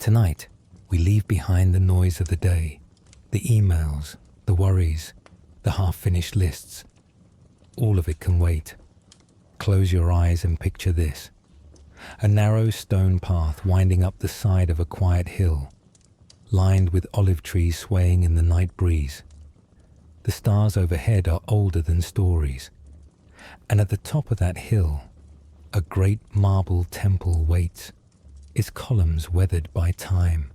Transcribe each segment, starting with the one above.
Tonight, we leave behind the noise of the day, the emails, the worries, the half-finished lists. All of it can wait. Close your eyes and picture this. A narrow stone path winding up the side of a quiet hill, lined with olive trees swaying in the night breeze. The stars overhead are older than stories, and at the top of that hill, a great marble temple waits, its columns weathered by time,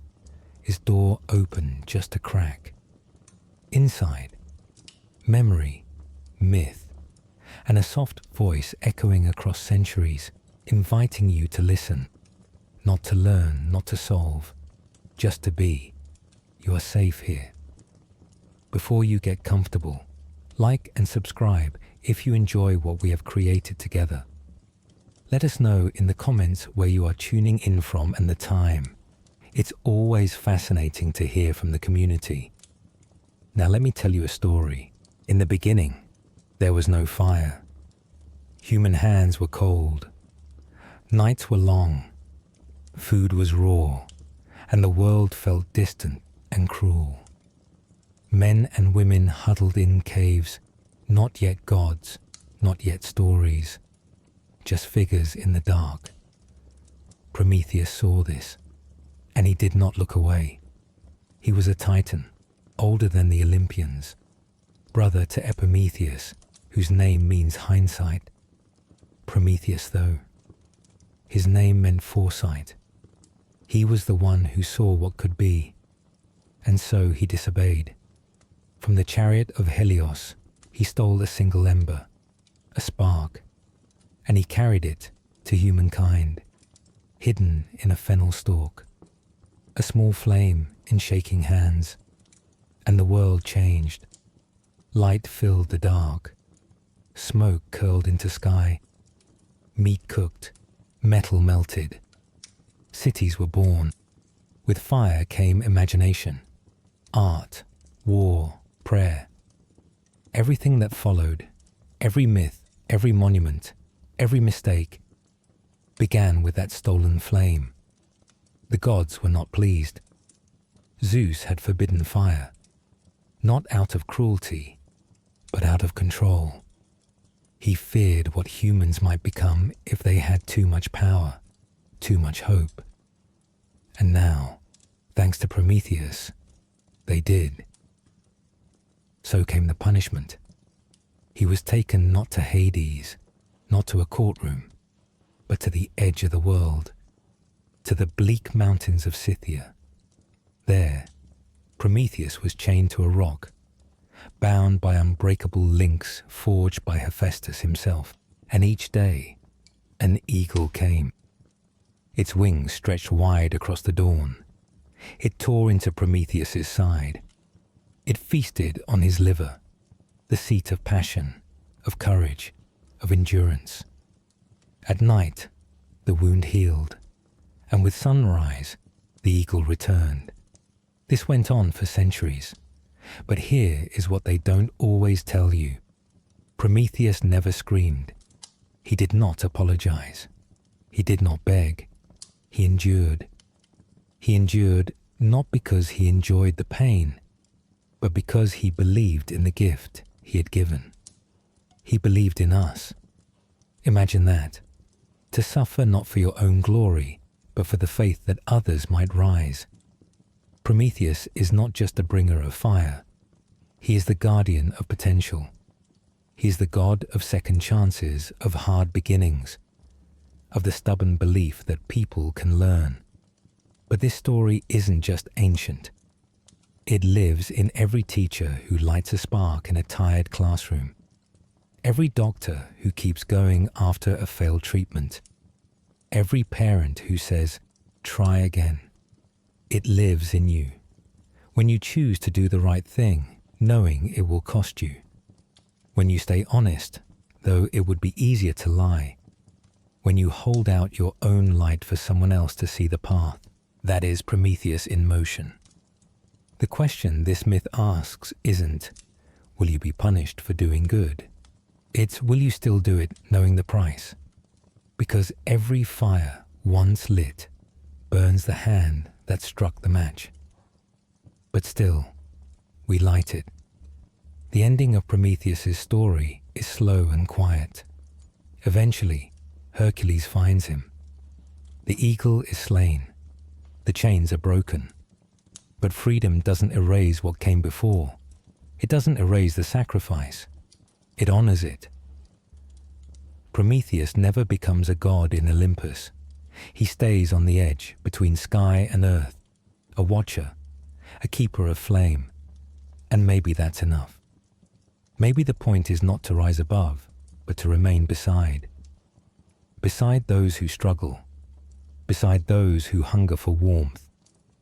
its door open just a crack. Inside, memory, myth, and a soft voice echoing across centuries, inviting you to listen, not to learn, not to solve, just to be. You are safe here. Before you get comfortable, like and subscribe if you enjoy what we have created together. Let us know in the comments where you are tuning in from and the time. It's always fascinating to hear from the community. Now let me tell you a story. In the beginning, there was no fire. Human hands were cold. Nights were long. Food was raw, and the world felt distant and cruel. Men and women huddled in caves, not yet gods, not yet stories, just figures in the dark. Prometheus saw this, and he did not look away. He was a titan, older than the Olympians, brother to Prometheus, whose name means hindsight. Prometheus, though, his name meant foresight. He was the one who saw what could be, and so he disobeyed. From the chariot of Helios, he stole a single ember, a spark, and he carried it to humankind, hidden in a fennel stalk, a small flame in shaking hands, and the world changed. Light filled the dark, smoke curled into sky, meat cooked, metal melted. Cities were born. With fire came imagination, art, war, prayer. Everything that followed, every myth, every monument, every mistake, began with that stolen flame. The gods were not pleased. Zeus had forbidden fire, not out of cruelty, but out of control. He feared what humans might become if they had too much power, too much hope. And now, thanks to Prometheus, they did. So came the punishment. He was taken not to Hades, not to a courtroom, but to the edge of the world, to the bleak mountains of Scythia. There, Prometheus was chained to a rock, bound by unbreakable links forged by Hephaestus himself, and each day an eagle came. Its wings stretched wide across the dawn. It tore into Prometheus's side. It feasted on his liver, the seat of passion, of courage, of endurance. At night, the wound healed, and with sunrise, the eagle returned. This went on for centuries, but here is what they don't always tell you. Prometheus never screamed. He did not apologize. He did not beg. He endured. He endured not because he enjoyed the pain, but because he believed in the gift he had given. He believed in us. Imagine that. To suffer not for your own glory, but for the faith that others might rise. Prometheus is not just a bringer of fire. He is the guardian of potential. He is the god of second chances, of hard beginnings, of the stubborn belief that people can learn. But this story isn't just ancient. It lives in every teacher who lights a spark in a tired classroom, every doctor who keeps going after a failed treatment, every parent who says, "Try again." It lives in you. When you choose to do the right thing, knowing it will cost you. When you stay honest, though it would be easier to lie. When you hold out your own light for someone else to see the path. That is Prometheus in motion. The question this myth asks isn't, will you be punished for doing good? It's, will you still do it knowing the price? Because every fire once lit burns the hand that struck the match. But still, we light it. The ending of Prometheus's story is slow and quiet. Eventually, Hercules finds him. The eagle is slain. The chains are broken. But freedom doesn't erase what came before. It doesn't erase the sacrifice. It honors it. Prometheus never becomes a god in Olympus. He stays on the edge between sky and earth, a watcher, a keeper of flame. And maybe that's enough. Maybe the point is not to rise above, but to remain beside. Beside those who struggle. Beside those who hunger for warmth.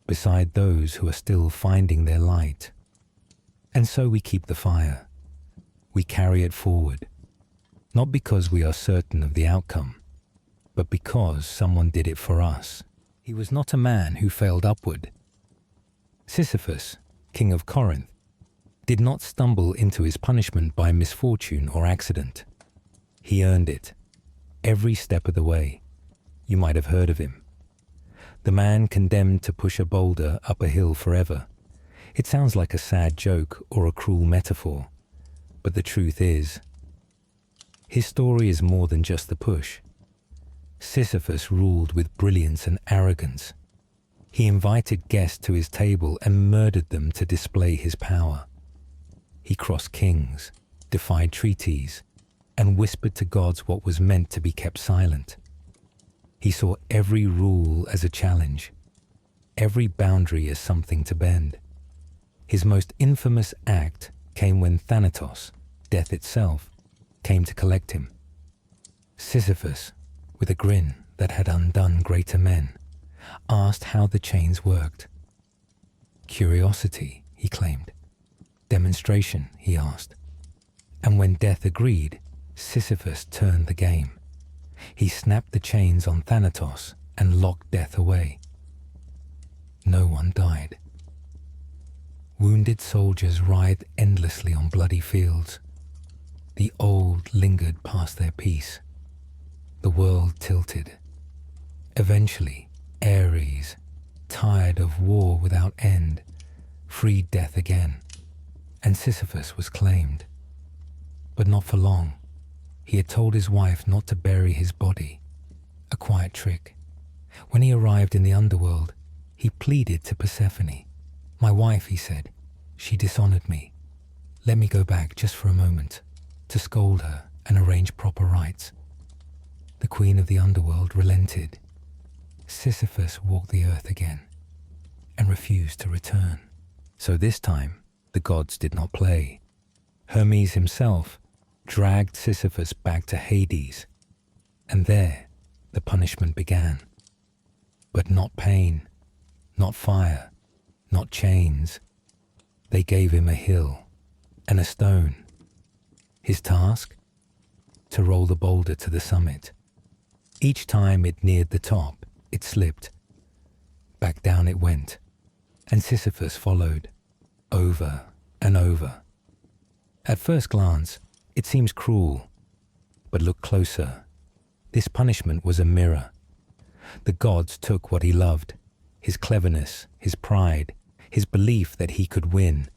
Beside those who are still finding their light. And so we keep the fire. We carry it forward. Not because we are certain of the outcome, but because someone did it for us. He was not a man who failed upward. Sisyphus, king of Corinth, did not stumble into his punishment by misfortune or accident. He earned it, every step of the way. You might have heard of him. The man condemned to push a boulder up a hill forever. It sounds like a sad joke or a cruel metaphor, but the truth is, his story is more than just the push. Sisyphus ruled with brilliance and arrogance. He invited guests to his table and murdered them to display his power. He crossed kings, defied treaties, and whispered to gods what was meant to be kept silent. He saw every rule as a challenge, every boundary as something to bend. His most infamous act came when Thanatos, death itself, came to collect him. Sisyphus, with a grin that had undone greater men, asked how the chains worked. Curiosity, he claimed. Demonstration, he asked. And when death agreed, Sisyphus turned the game. He snapped the chains on Thanatos and locked death away. No one died. Wounded soldiers writhed endlessly on bloody fields. The old lingered past their peace. The world tilted. Eventually, Ares, tired of war without end, freed death again, and Sisyphus was claimed. But not for long. He had told his wife not to bury his body, a quiet trick. When he arrived in the underworld, he pleaded to Persephone. "My wife," he said, "she dishonored me. Let me go back just for a moment, to scold her and arrange proper rites." The queen of the underworld relented. Sisyphus walked the earth again and refused to return. So this time, the gods did not play. Hermes himself dragged Sisyphus back to Hades, and there the punishment began. But not pain, not fire, not chains. They gave him a hill and a stone. His task? To roll the boulder to the summit. Each time it neared the top, it slipped. Back down it went, and Sisyphus followed, over and over. At first glance, it seems cruel, but look closer. This punishment was a mirror. The gods took what he loved, his cleverness, his pride, his belief that he could win,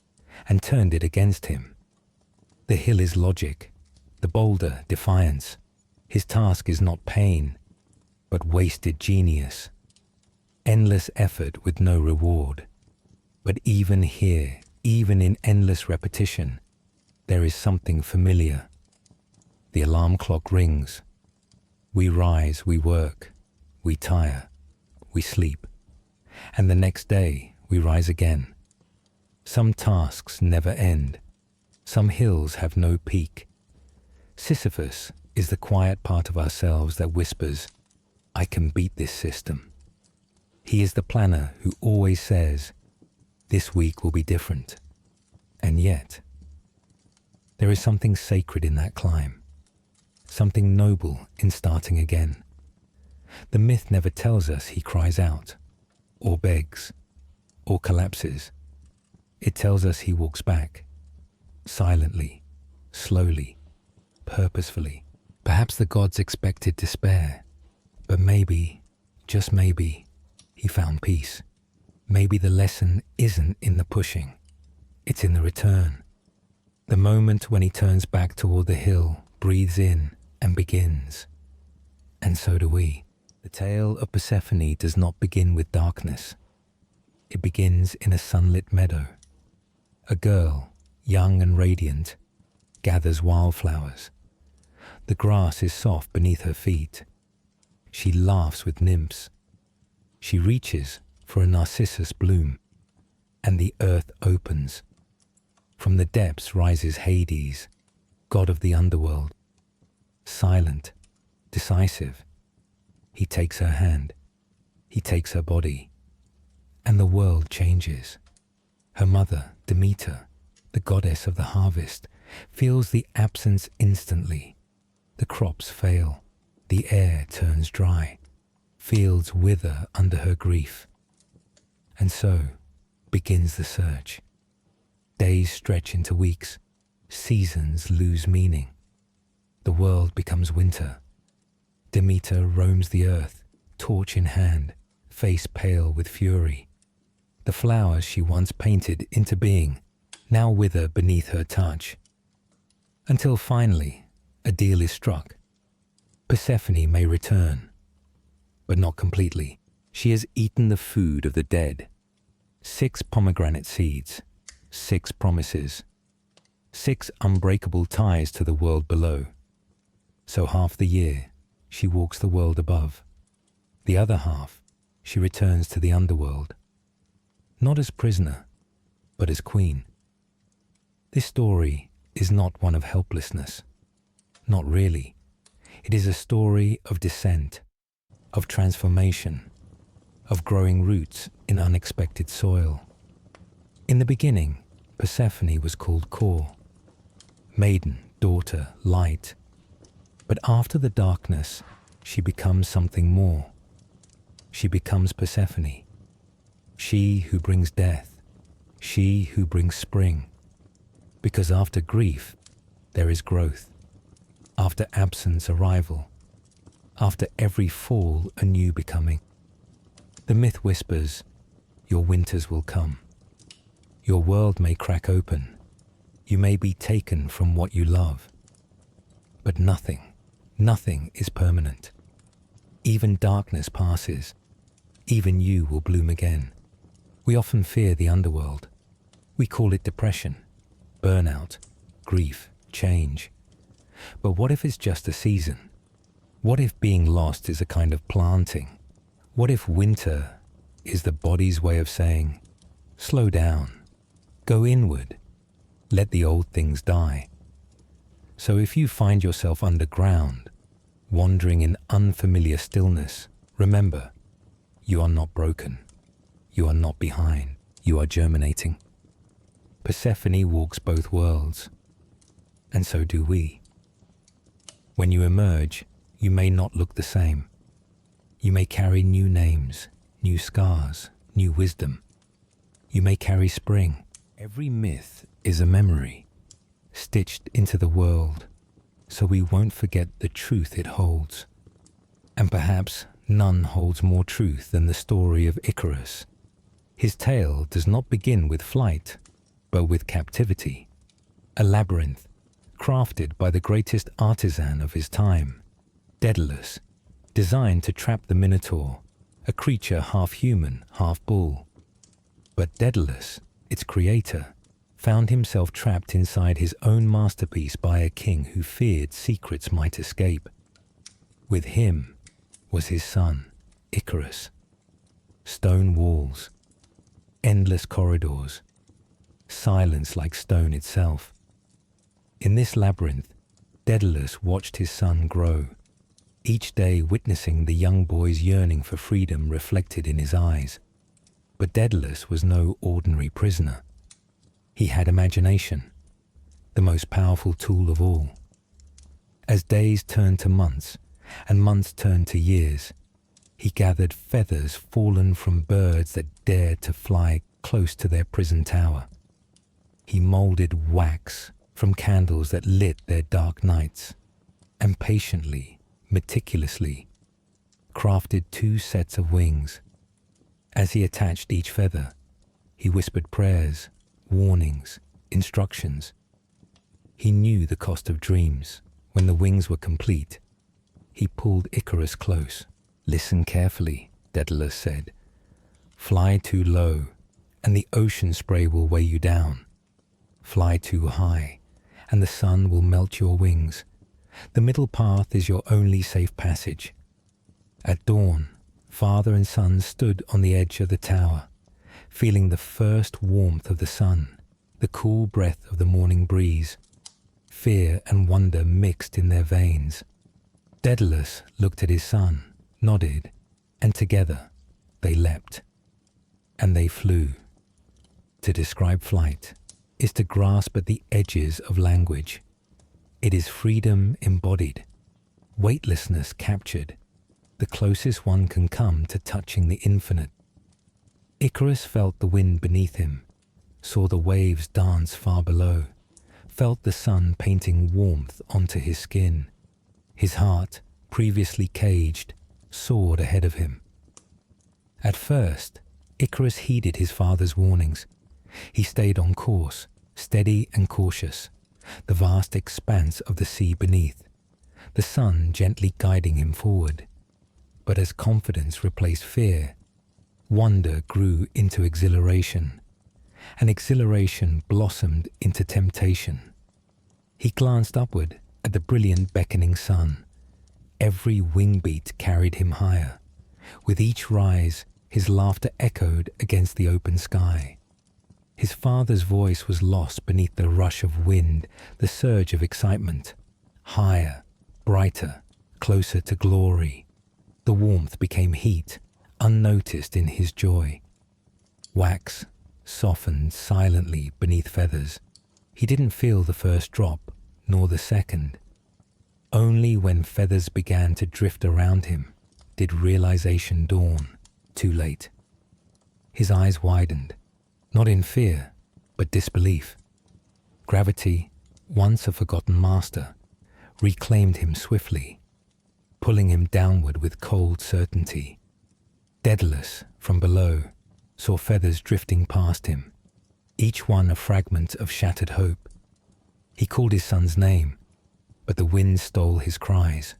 and turned it against him. The hill is logic, the boulder defiance. His task is not pain, but wasted genius. Endless effort with no reward. But even here, even in endless repetition, there is something familiar. The alarm clock rings. We rise, we work, we tire, we sleep. And the next day, we rise again. Some tasks never end. Some hills have no peak. Sisyphus is the quiet part of ourselves that whispers, "I can beat this system." He is the planner who always says, "This week will be different." And yet, there is something sacred in that climb, something noble in starting again. The myth never tells us he cries out, or begs, or collapses. It tells us he walks back, silently, slowly, purposefully. Perhaps the gods expected despair, but maybe, just maybe, he found peace. maybe the lesson isn't in the pushing, it's in the return. The moment when he turns back toward the hill, breathes in, and begins. And so do we. The tale of Persephone does not begin with darkness. It begins in a sunlit meadow. A girl, young and radiant, gathers wildflowers. The grass is soft beneath her feet. She laughs with nymphs. She reaches for a narcissus bloom, and the earth opens. From the depths rises Hades, god of the underworld. Silent, decisive, he takes her hand, he takes her body, and the world changes. Her mother, Demeter, the goddess of the harvest, feels the absence instantly. The crops fail, the air turns dry, fields wither under her grief. And so begins the search. Days stretch into weeks, seasons lose meaning. The world becomes winter. Demeter roams the earth, torch in hand, face pale with fury. The flowers she once painted into being now wither beneath her touch. Until finally, a deal is struck. Persephone may return, but not completely. She has eaten the food of the dead. 6 pomegranate seeds, 6 promises, 6 unbreakable ties to the world below. So half the year, she walks the world above. The other half, she returns to the underworld. Not as prisoner, but as queen. This story is not one of helplessness. Not really. It is a story of descent, of transformation, of growing roots in unexpected soil. In the beginning, Persephone was called Core, maiden, daughter, light. But after the darkness, she becomes something more. She becomes Persephone, she who brings death, she who brings spring. Because after grief, there is growth. After absence, arrival. After every fall, a new becoming. The myth whispers, your winters will come. Your world may crack open. You may be taken from what you love. But nothing is permanent. Even darkness passes. Even you will bloom again. We often fear the underworld. We call it depression, burnout, grief, change. But what if it's just a season? What if being lost is a kind of planting? What if winter is the body's way of saying, slow down, go inward, let the old things die? So if you find yourself underground, wandering in unfamiliar stillness, remember, you are not broken. You are not behind. You are germinating. Persephone walks both worlds, and so do we. When you emerge, you may not look the same. You may carry new names, new scars, new wisdom. You may carry spring. Every myth is a memory, stitched into the world, so we won't forget the truth it holds. And perhaps none holds more truth than the story of Icarus. His tale does not begin with flight, but with captivity. A labyrinth, crafted by the greatest artisan of his time, Daedalus, designed to trap the Minotaur, a creature half human, half bull. But Daedalus, its creator, found himself trapped inside his own masterpiece by a king who feared secrets might escape. With him was his son, Icarus. Stone walls, endless corridors, silence like stone itself. In this labyrinth, Daedalus watched his son grow, each day witnessing the young boy's yearning for freedom reflected in his eyes. But Daedalus was no ordinary prisoner. He had imagination, the most powerful tool of all. As days turned to months, and months turned to years, he gathered feathers fallen from birds that dared to fly close to their prison tower. He molded wax from candles that lit their dark nights, and patiently, meticulously, crafted 2 sets of wings. As he attached each feather, he whispered prayers, warnings, instructions. He knew the cost of dreams. When the wings were complete, he pulled Icarus close. "Listen carefully," Daedalus said. "Fly too low, and the ocean spray will weigh you down. Fly too high, and the sun will melt your wings. The middle path is your only safe passage." At dawn, father and son stood on the edge of the tower, feeling the first warmth of the sun, the cool breath of the morning breeze. Fear and wonder mixed in their veins. Daedalus looked at his son, nodded, and together they leapt. And they flew. To describe flight is to grasp at the edges of language. It is freedom embodied, weightlessness captured, the closest one can come to touching the infinite. Icarus felt the wind beneath him, saw the waves dance far below, felt the sun painting warmth onto his skin. His heart, previously caged, soared ahead of him. At first, Icarus heeded his father's warnings. He stayed on course, steady and cautious, the vast expanse of the sea beneath, the sun gently guiding him forward. But as confidence replaced fear, wonder grew into exhilaration, and exhilaration blossomed into temptation. He glanced upward at the brilliant beckoning sun. Every wing beat carried him higher. With each rise, his laughter echoed against the open sky. His father's voice was lost beneath the rush of wind, the surge of excitement. Higher, brighter, closer to glory. The warmth became heat, unnoticed in his joy. Wax softened silently beneath feathers. He didn't feel the first drop, nor the second. Only when feathers began to drift around him did realization dawn, too late. His eyes widened, not in fear, but disbelief. Gravity, once a forgotten master, reclaimed him swiftly, pulling him downward with cold certainty. Daedalus, from below, saw feathers drifting past him, each one a fragment of shattered hope. He called his son's name, but the wind stole his cries.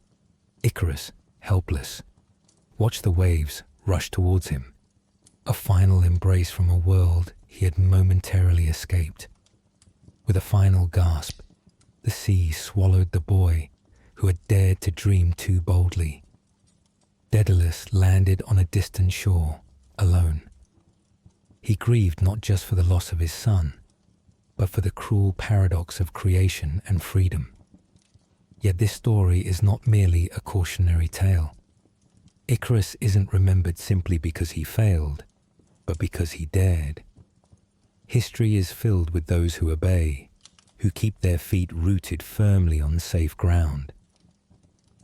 Icarus, helpless, watched the waves rush towards him, a final embrace from a world he had momentarily escaped. With a final gasp, the sea swallowed the boy who had dared to dream too boldly. Daedalus landed on a distant shore, alone. He grieved not just for the loss of his son, but for the cruel paradox of creation and freedom. Yet this story is not merely a cautionary tale. Icarus isn't remembered simply because he failed, but because he dared. History is filled with those who obey, who keep their feet rooted firmly on safe ground.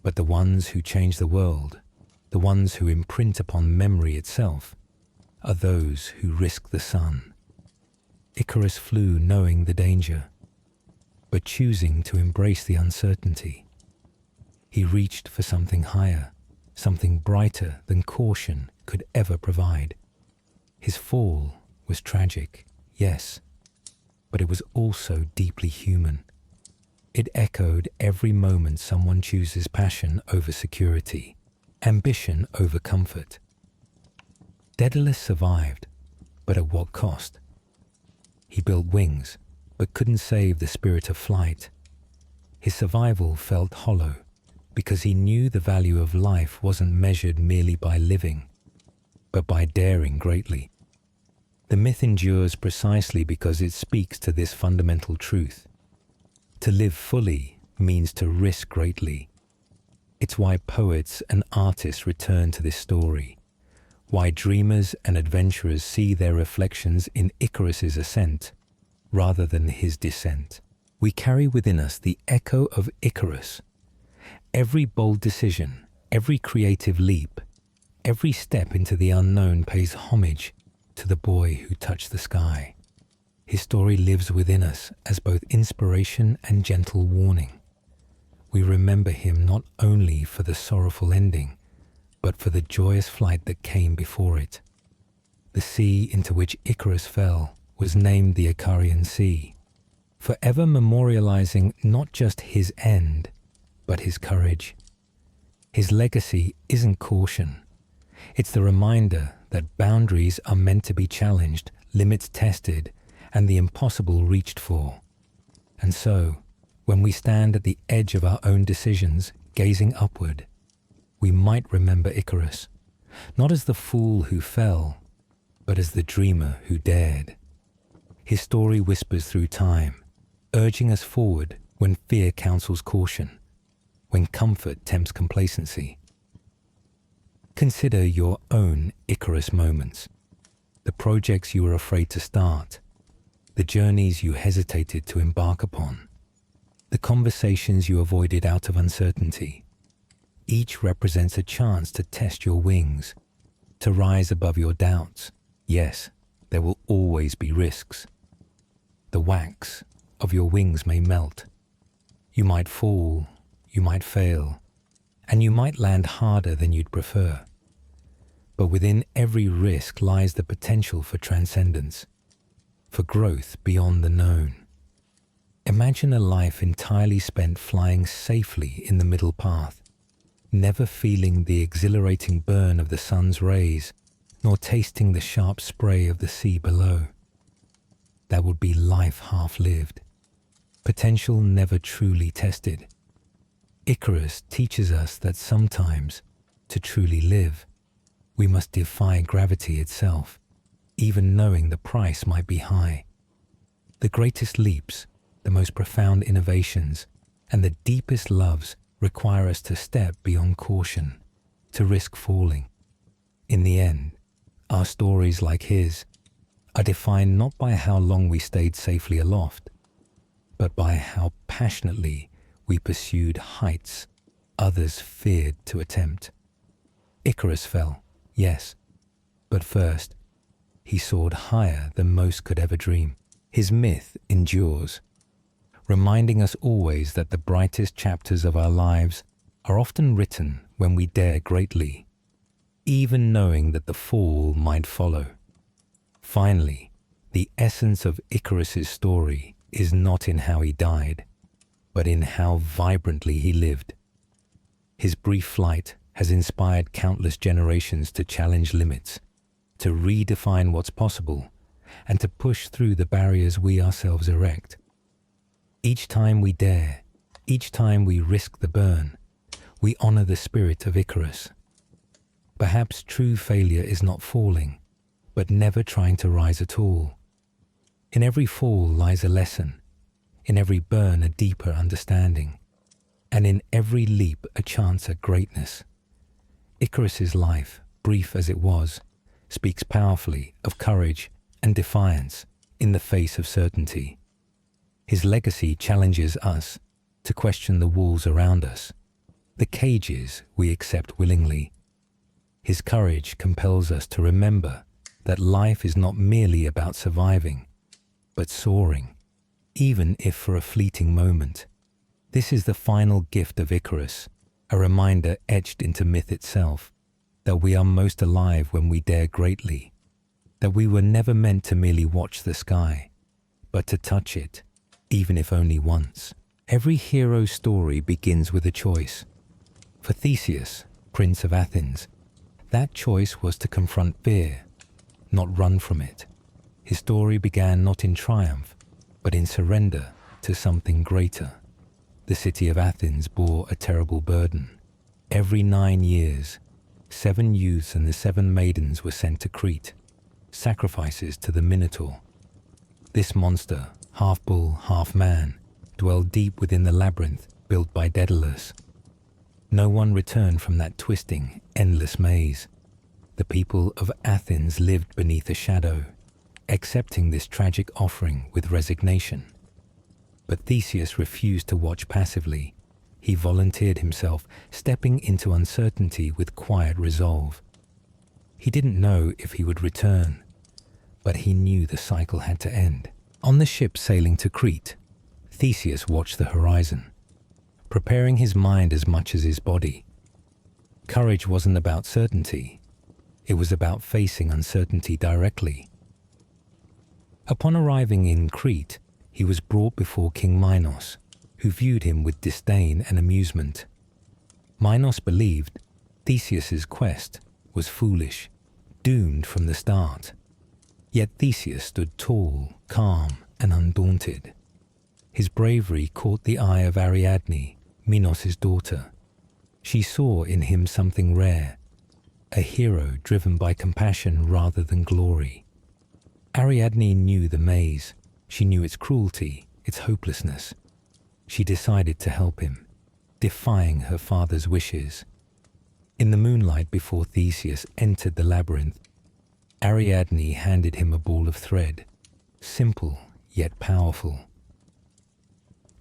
But the ones who change the world, the ones who imprint upon memory itself, are those who risk the sun. Icarus flew knowing the danger, but choosing to embrace the uncertainty. He reached for something higher, something brighter than caution could ever provide. His fall was tragic, yes, but it was also deeply human. It echoed every moment someone chooses passion over security, ambition over comfort. Daedalus survived, but at what cost? He built wings, but couldn't save the spirit of flight. His survival felt hollow, because he knew the value of life wasn't measured merely by living, but by daring greatly. The myth endures precisely because it speaks to this fundamental truth. To live fully means to risk greatly. It's why poets and artists return to this story, why dreamers and adventurers see their reflections in Icarus's ascent rather than his descent. We carry within us the echo of Icarus. Every bold decision, every creative leap, every step into the unknown pays homage to the boy who touched the sky. His story lives within us as both inspiration and gentle warning. We remember him not only for the sorrowful ending, but for the joyous flight that came before it. The sea into which Icarus fell was named the Icarian Sea, forever memorializing not just his end, but his courage. His legacy isn't caution. It's the reminder that boundaries are meant to be challenged, limits tested, and the impossible reached for. And so, when we stand at the edge of our own decisions, gazing upward, we might remember Icarus, not as the fool who fell, but as the dreamer who dared. His story whispers through time, urging us forward when fear counsels caution, when comfort tempts complacency. Consider your own Icarus moments, the projects you were afraid to start, the journeys you hesitated to embark upon, the conversations you avoided out of uncertainty. Each represents a chance to test your wings, to rise above your doubts. Yes, there will always be risks. The wax of your wings may melt. You might fall, you might fail, and you might land harder than you'd prefer. But within every risk lies the potential for transcendence, for growth beyond the known. Imagine a life entirely spent flying safely in the middle path, never feeling the exhilarating burn of the sun's rays, nor tasting the sharp spray of the sea below. That would be life half-lived, potential never truly tested. Icarus teaches us that sometimes, to truly live, we must defy gravity itself, even knowing the price might be high. The greatest leaps, the most profound innovations, and the deepest loves require us to step beyond caution, to risk falling. In the end, our stories, like his, are defined not by how long we stayed safely aloft, but by how passionately we pursued heights others feared to attempt. Icarus fell, yes, but first, he soared higher than most could ever dream. His myth endures, reminding us always that the brightest chapters of our lives are often written when we dare greatly, even knowing that the fall might follow. Finally, the essence of Icarus's story is not in how he died, but in how vibrantly he lived. His brief flight has inspired countless generations to challenge limits, to redefine what's possible, and to push through the barriers we ourselves erect. Each time we dare, each time we risk the burn, we honor the spirit of Icarus. Perhaps true failure is not falling, but never trying to rise at all. In every fall lies a lesson, in every burn a deeper understanding, and in every leap a chance at greatness. Icarus's life, brief as it was, speaks powerfully of courage and defiance in the face of certainty. His legacy challenges us to question the walls around us, the cages we accept willingly. His courage compels us to remember that life is not merely about surviving, but soaring, even if for a fleeting moment. This is the final gift of Icarus, a reminder etched into myth itself, that we are most alive when we dare greatly, that we were never meant to merely watch the sky, but to touch it, even if only once. Every hero's story begins with a choice. For Theseus, Prince of Athens, that choice was to confront fear, not run from it. His story began not in triumph, but in surrender to something greater. The city of Athens bore a terrible burden. Every 9 years, 7 youths and the 7 maidens were sent to Crete, sacrifices to the Minotaur. This monster, half bull, half man, dwelled deep within the labyrinth built by Daedalus. No one returned from that twisting, endless maze. The people of Athens lived beneath a shadow, accepting this tragic offering with resignation. But Theseus refused to watch passively. He volunteered himself, stepping into uncertainty with quiet resolve. He didn't know if he would return, but he knew the cycle had to end. On the ship sailing to Crete, Theseus watched the horizon, preparing his mind as much as his body. Courage wasn't about certainty. It was about facing uncertainty directly. Upon arriving in Crete, he was brought before King Minos, who viewed him with disdain and amusement. Minos believed Theseus's quest was foolish, doomed from the start. Yet Theseus stood tall, calm, and undaunted. His bravery caught the eye of Ariadne, Minos' daughter. She saw in him something rare, a hero driven by compassion rather than glory. Ariadne knew the maze. She knew its cruelty, its hopelessness. She decided to help him, defying her father's wishes. In the moonlight before Theseus entered the labyrinth, Ariadne handed him a ball of thread, simple yet powerful.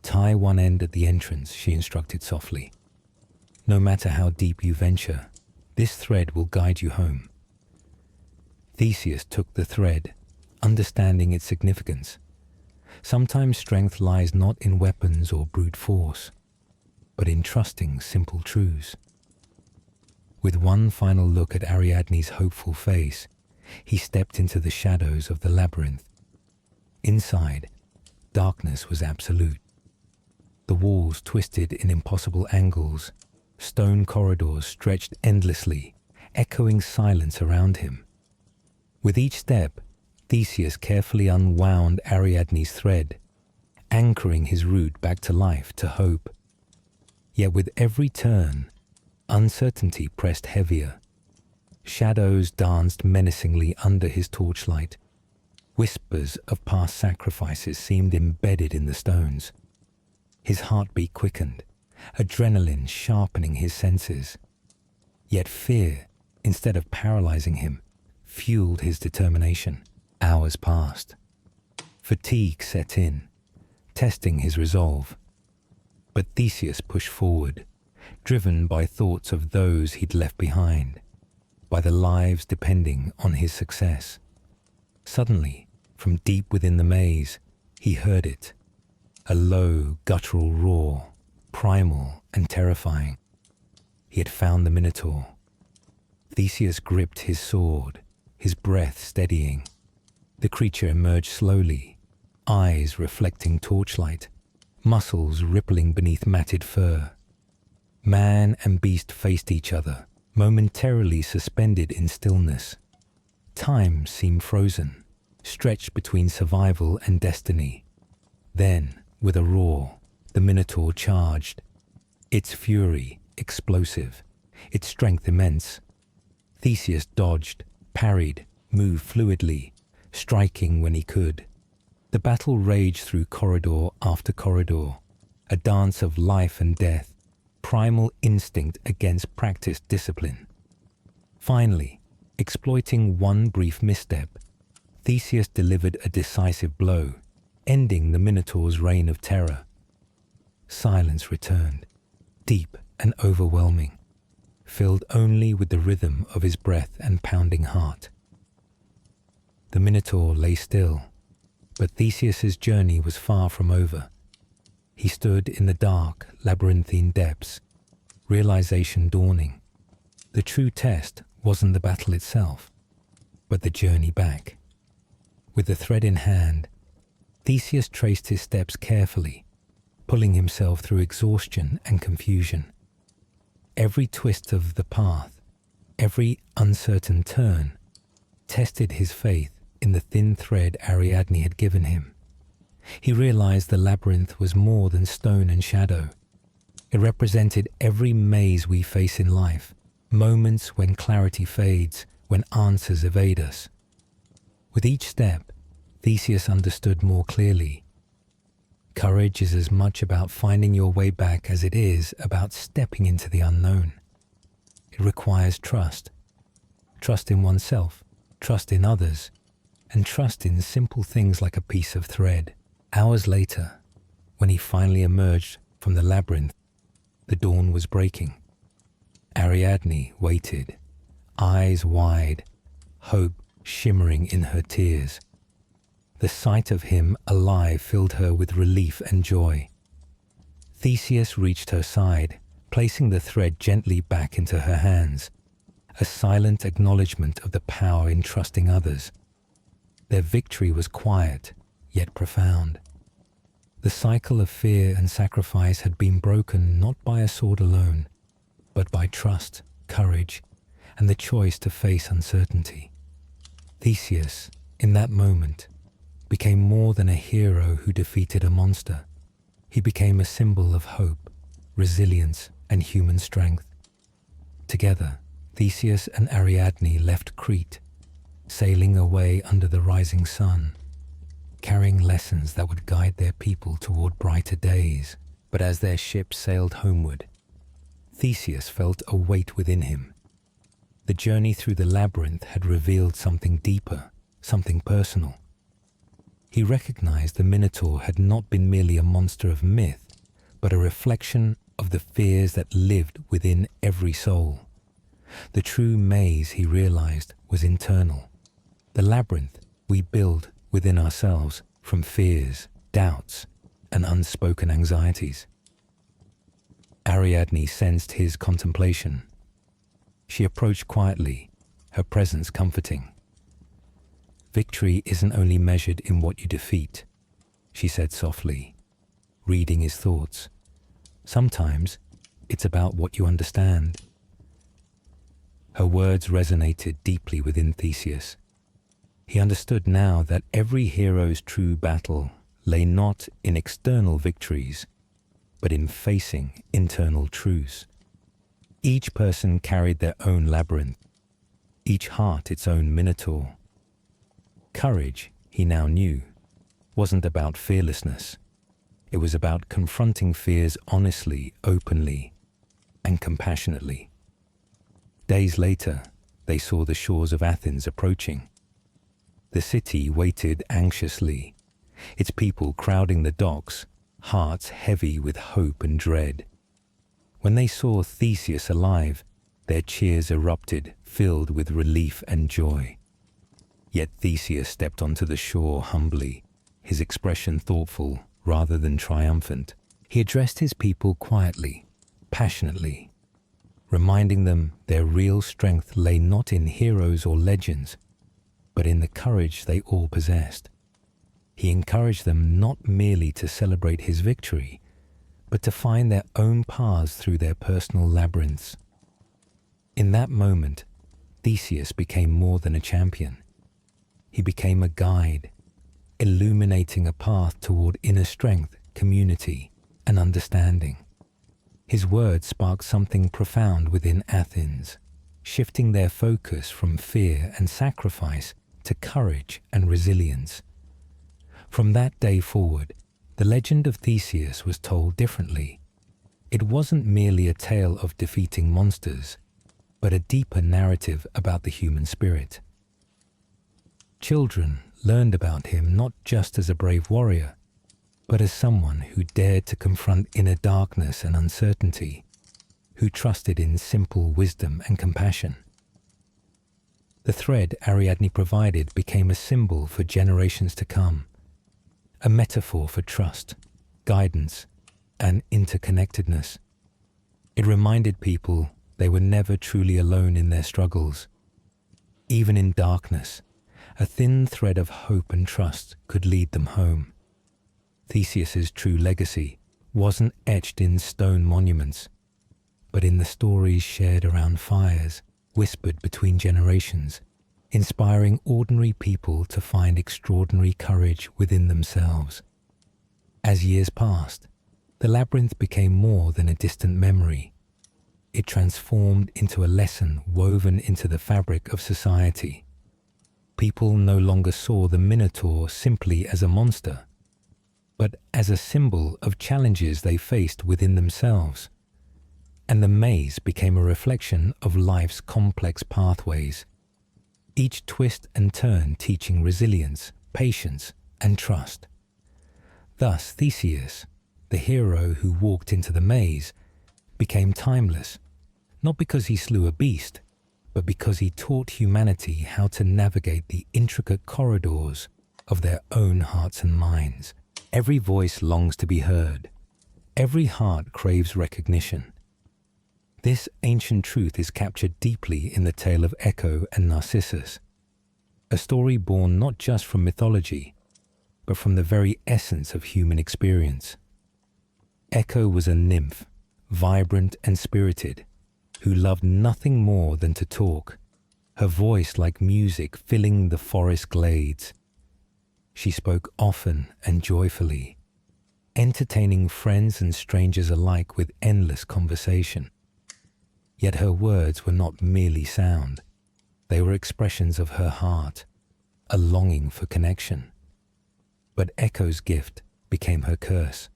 "Tie one end at the entrance," she instructed softly. "No matter how deep you venture, this thread will guide you home." Theseus took the thread, understanding its significance. Sometimes strength lies not in weapons or brute force, but in trusting simple truths. With one final look at Ariadne's hopeful face, he stepped into the shadows of the labyrinth. Inside, darkness was absolute. The walls twisted in impossible angles, stone corridors stretched endlessly, echoing silence around him. With each step, Theseus carefully unwound Ariadne's thread, anchoring his route back to life, to hope. Yet with every turn, uncertainty pressed heavier. Shadows danced menacingly under his torchlight. Whispers of past sacrifices seemed embedded in the stones. His heartbeat quickened, adrenaline sharpening his senses. Yet fear, instead of paralyzing him, fueled his determination. Hours passed. Fatigue set in, testing his resolve. But Theseus pushed forward, driven by thoughts of those he'd left behind, by the lives depending on his success. Suddenly, from deep within the maze, he heard it. A low, guttural roar, primal and terrifying. He had found the Minotaur. Theseus gripped his sword, his breath steadying. The creature emerged slowly, eyes reflecting torchlight, muscles rippling beneath matted fur. Man and beast faced each other, momentarily suspended in stillness. Time seemed frozen, stretched between survival and destiny. Then, with a roar, the Minotaur charged, its fury explosive, its strength immense. Theseus dodged, parried, moved fluidly, striking when he could. The battle raged through corridor after corridor, a dance of life and death, primal instinct against practiced discipline. Finally, exploiting one brief misstep, Theseus delivered a decisive blow, ending the Minotaur's reign of terror. Silence returned, deep and overwhelming, filled only with the rhythm of his breath and pounding heart. The Minotaur lay still, but Theseus's journey was far from over. He stood in the dark, labyrinthine depths, realization dawning. The true test wasn't the battle itself, but the journey back. With the thread in hand, Theseus traced his steps carefully, pulling himself through exhaustion and confusion. Every twist of the path, every uncertain turn, tested his faith in the thin thread Ariadne had given him. He realized the labyrinth was more than stone and shadow. It represented every maze we face in life, moments when clarity fades, when answers evade us. With each step, Theseus understood more clearly. Courage is as much about finding your way back as it is about stepping into the unknown. It requires trust. Trust in oneself, trust in others, and trust in simple things like a piece of thread. Hours later, when he finally emerged from the labyrinth, the dawn was breaking. Ariadne waited, eyes wide, hope shimmering in her tears. The sight of him alive filled her with relief and joy. Theseus reached her side, placing the thread gently back into her hands. a silent acknowledgement of the power in trusting others. Their victory was quiet, yet profound. The cycle of fear and sacrifice had been broken not by a sword alone, but by trust, courage, and the choice to face uncertainty. Theseus, in that moment, became more than a hero who defeated a monster. He became a symbol of hope, resilience, and human strength. Together, Theseus and Ariadne left Crete, sailing away under the rising sun, carrying lessons that would guide their people toward brighter days. But as their ship sailed homeward, Theseus felt a weight within him. The journey through the labyrinth had revealed something deeper, something personal. He recognized the Minotaur had not been merely a monster of myth, but a reflection of the fears that lived within every soul. The true maze, he realized, was internal. The labyrinth we build within ourselves from fears, doubts, and unspoken anxieties. Ariadne sensed his contemplation. She approached quietly, her presence comforting. "Victory isn't only measured in what you defeat," she said softly, reading his thoughts. "Sometimes it's about what you understand." Her words resonated deeply within Theseus. He understood now that every hero's true battle lay not in external victories, but in facing internal truths. Each person carried their own labyrinth, each heart its own Minotaur. Courage, he now knew, wasn't about fearlessness. It was about confronting fears honestly, openly, and compassionately. Days later, they saw the shores of Athens approaching. The city waited anxiously, its people crowding the docks, hearts heavy with hope and dread. When they saw Theseus alive, their cheers erupted, filled with relief and joy. Yet Theseus stepped onto the shore humbly, his expression thoughtful rather than triumphant. He addressed his people quietly, passionately, reminding them their real strength lay not in heroes or legends, but in the courage they all possessed. He encouraged them not merely to celebrate his victory, but to find their own paths through their personal labyrinths. In that moment, Theseus became more than a champion. He became a guide, illuminating a path toward inner strength, community, and understanding. His words sparked something profound within Athens, shifting their focus from fear and sacrifice to courage and resilience. From that day forward, the legend of Theseus was told differently. It wasn't merely a tale of defeating monsters, but a deeper narrative about the human spirit. Children learned about him not just as a brave warrior, but as someone who dared to confront inner darkness and uncertainty, who trusted in simple wisdom and compassion. The thread Ariadne provided became a symbol for generations to come, a metaphor for trust, guidance, and interconnectedness. It reminded people they were never truly alone in their struggles. Even in darkness, a thin thread of hope and trust could lead them home. Theseus's true legacy wasn't etched in stone monuments, but in the stories shared around fires, whispered between generations, inspiring ordinary people to find extraordinary courage within themselves. As years passed, the labyrinth became more than a distant memory. It transformed into a lesson woven into the fabric of society. People no longer saw the Minotaur simply as a monster, but as a symbol of challenges they faced within themselves. And the maze became a reflection of life's complex pathways, each twist and turn teaching resilience, patience, and trust. Thus Theseus, the hero who walked into the maze, became timeless, not because he slew a beast, but because he taught humanity how to navigate the intricate corridors of their own hearts and minds. Every voice longs to be heard. Every heart craves recognition. This ancient truth is captured deeply in the tale of Echo and Narcissus, a story born not just from mythology, but from the very essence of human experience. Echo was a nymph, vibrant and spirited, who loved nothing more than to talk, her voice like music filling the forest glades. She spoke often and joyfully, entertaining friends and strangers alike with endless conversation. Yet her words were not merely sound. They were expressions of her heart, a longing for connection. But Echo's gift became her curse.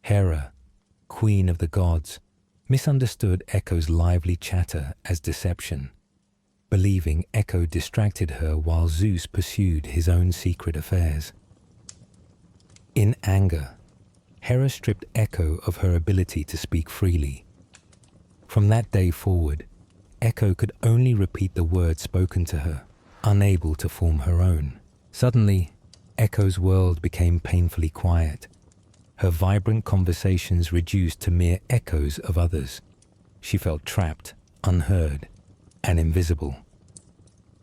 Hera, queen of the gods, misunderstood Echo's lively chatter as deception, believing Echo distracted her while Zeus pursued his own secret affairs. In anger, Hera stripped Echo of her ability to speak freely. From that day forward, Echo could only repeat the words spoken to her, unable to form her own. Suddenly, Echo's world became painfully quiet. Her vibrant conversations reduced to mere echoes of others. She felt trapped, unheard, and invisible.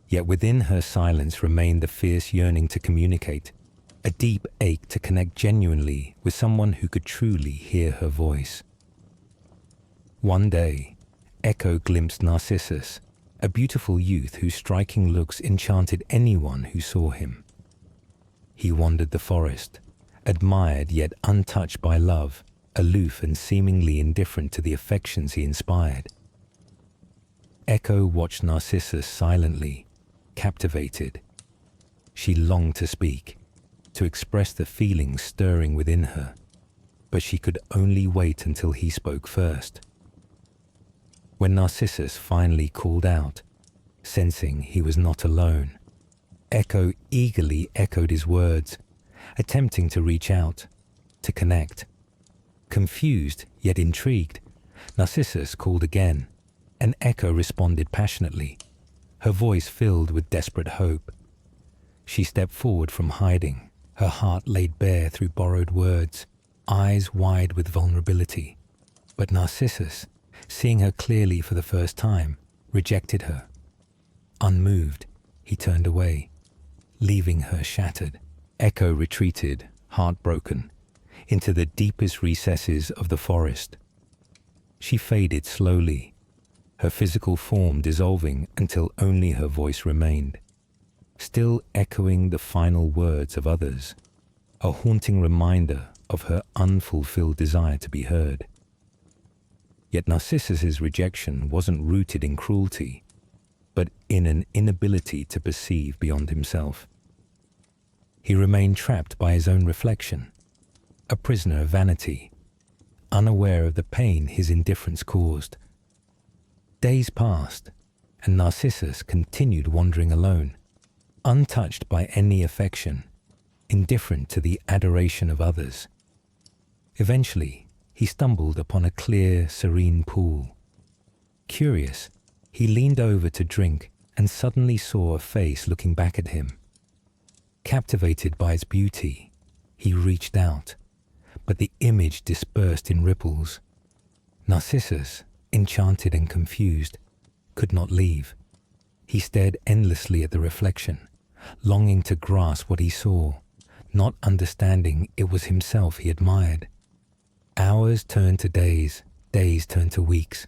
Yet within her silence remained the fierce yearning to communicate, a deep ache to connect genuinely with someone who could truly hear her voice. One day, Echo glimpsed Narcissus, a beautiful youth whose striking looks enchanted anyone who saw him. He wandered the forest, admired yet untouched by love, aloof and seemingly indifferent to the affections he inspired. Echo watched Narcissus silently, captivated. She longed to speak, to express the feelings stirring within her, but she could only wait until he spoke first. When Narcissus finally called out, sensing he was not alone, Echo eagerly echoed his words, attempting to reach out, to connect. Confused yet intrigued, Narcissus called again, and Echo responded passionately, her voice filled with desperate hope. She stepped forward from hiding, her heart laid bare through borrowed words, eyes wide with vulnerability. But Narcissus, seeing her clearly for the first time, rejected her. Unmoved, he turned away, leaving her shattered. Echo retreated, heartbroken, into the deepest recesses of the forest. She faded slowly, her physical form dissolving until only her voice remained, still echoing the final words of others, a haunting reminder of her unfulfilled desire to be heard. Yet Narcissus's rejection wasn't rooted in cruelty, but in an inability to perceive beyond himself. He remained trapped by his own reflection, a prisoner of vanity, unaware of the pain his indifference caused. Days passed, and Narcissus continued wandering alone, untouched by any affection, indifferent to the adoration of others. Eventually, he stumbled upon a clear, serene pool. Curious, he leaned over to drink and suddenly saw a face looking back at him. Captivated by its beauty, he reached out, but the image dispersed in ripples. Narcissus, enchanted and confused, could not leave. He stared endlessly at the reflection, longing to grasp what he saw, not understanding it was himself he admired. Hours turned to days, days turned to weeks.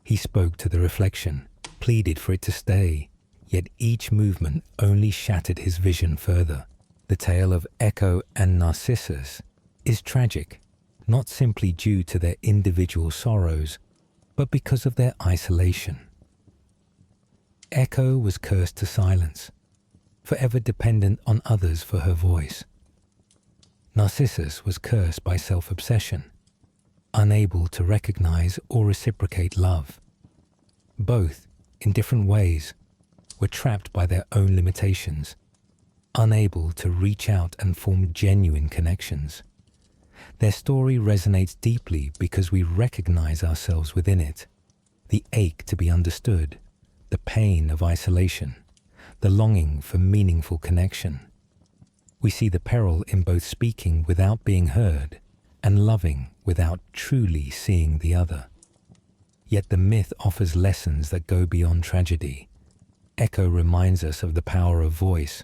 He spoke to the reflection, pleaded for it to stay, yet each movement only shattered his vision further. The tale of Echo and Narcissus is tragic, not simply due to their individual sorrows, but because of their isolation. Echo was cursed to silence, forever dependent on others for her voice. Narcissus was cursed by self-obsession, unable to recognize or reciprocate love. Both, in different ways, were trapped by their own limitations, unable to reach out and form genuine connections. Their story resonates deeply because we recognize ourselves within it, the ache to be understood, the pain of isolation, the longing for meaningful connection. We see the peril in both speaking without being heard and loving without truly seeing the other. Yet the myth offers lessons that go beyond tragedy. Echo reminds us of the power of voice,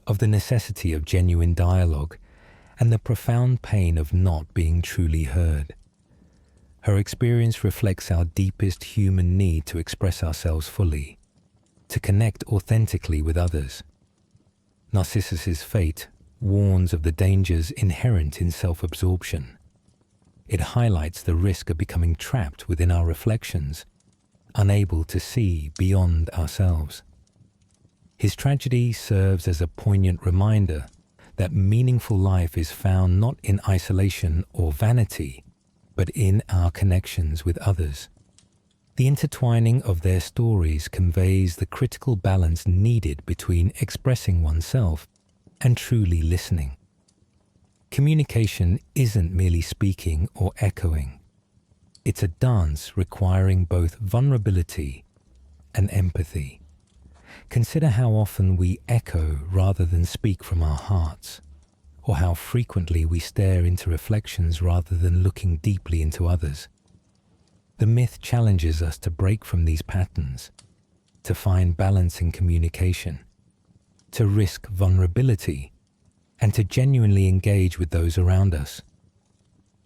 of the necessity of genuine dialogue, and the profound pain of not being truly heard. Her experience reflects our deepest human need to express ourselves fully, to connect authentically with others. Narcissus's fate warns of the dangers inherent in self-absorption. It highlights the risk of becoming trapped within our reflections, unable to see beyond ourselves. His tragedy serves as a poignant reminder that meaningful life is found not in isolation or vanity, but in our connections with others. The intertwining of their stories conveys the critical balance needed between expressing oneself and truly listening. Communication isn't merely speaking or echoing. It's a dance requiring both vulnerability and empathy. Consider how often we echo rather than speak from our hearts, or how frequently we stare into reflections rather than looking deeply into others. The myth challenges us to break from these patterns, to find balance in communication, to risk vulnerability, and to genuinely engage with those around us.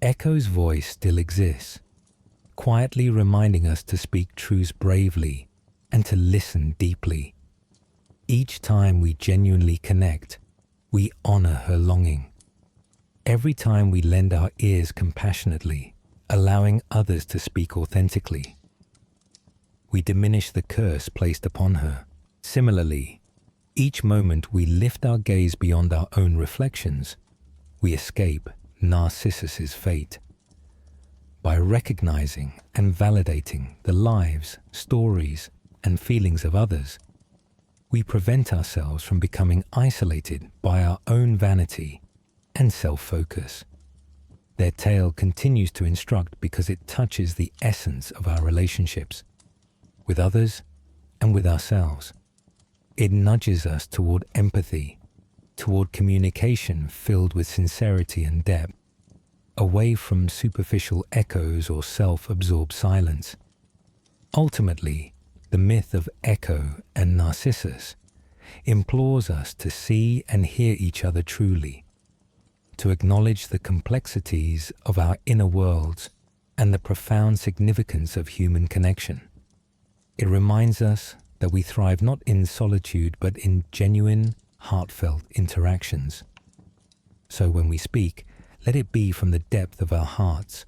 Echo's voice still exists, quietly reminding us to speak truths bravely and to listen deeply. Each time we genuinely connect, we honor her longing. Every time we lend our ears compassionately, allowing others to speak authentically, we diminish the curse placed upon her. Similarly, each moment we lift our gaze beyond our own reflections, we escape Narcissus's fate. By recognizing and validating the lives, stories, and feelings of others, we prevent ourselves from becoming isolated by our own vanity and self-focus. Their tale continues to instruct because it touches the essence of our relationships, with others and with ourselves. It nudges us toward empathy, toward communication filled with sincerity and depth, away from superficial echoes or self-absorbed silence. Ultimately, the myth of Echo and Narcissus implores us to see and hear each other truly, to acknowledge the complexities of our inner worlds and the profound significance of human connection. It reminds us that we thrive not in solitude but in genuine, heartfelt interactions. So when we speak, let it be from the depth of our hearts,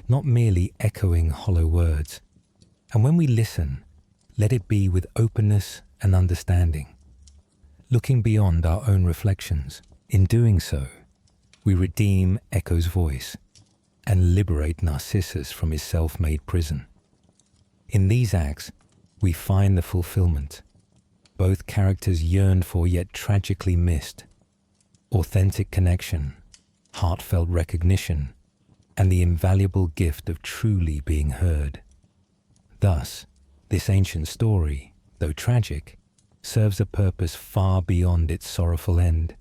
not merely echoing hollow words. And when we listen, let it be with openness and understanding, looking beyond our own reflections. In doing so, we redeem Echo's voice and liberate Narcissus from his self-made prison. In these acts, we find the fulfillment both characters yearned for yet tragically missed: authentic connection, heartfelt recognition, and the invaluable gift of truly being heard. Thus, this ancient story, though tragic, serves a purpose far beyond its sorrowful end.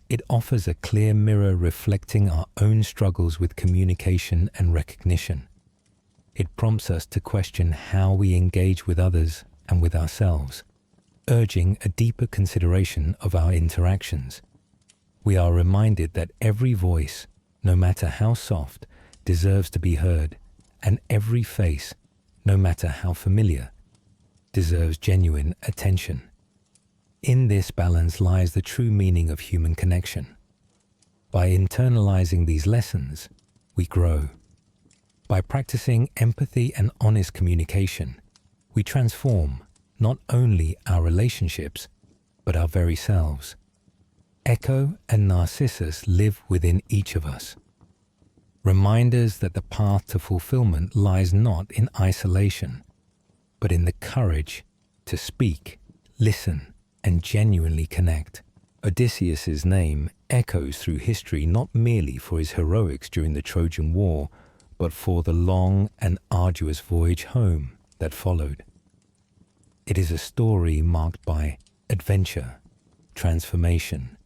It offers a clear mirror reflecting our own struggles with communication and recognition. It prompts us to question how we engage with others and with ourselves, urging a deeper consideration of our interactions. We are reminded that every voice, no matter how soft, deserves to be heard, and every face, no matter how familiar, deserves genuine attention. In this balance lies the true meaning of human connection. By internalizing these lessons, we grow. By practicing empathy and honest communication, we transform not only our relationships, but our very selves. Echo and Narcissus live within each of us, reminders that the path to fulfillment lies not in isolation, but in the courage to speak, listen, and genuinely connect. Odysseus's name echoes through history not merely for his heroics during the Trojan War, but for the long and arduous voyage home that followed. It is a story marked by adventure, transformation,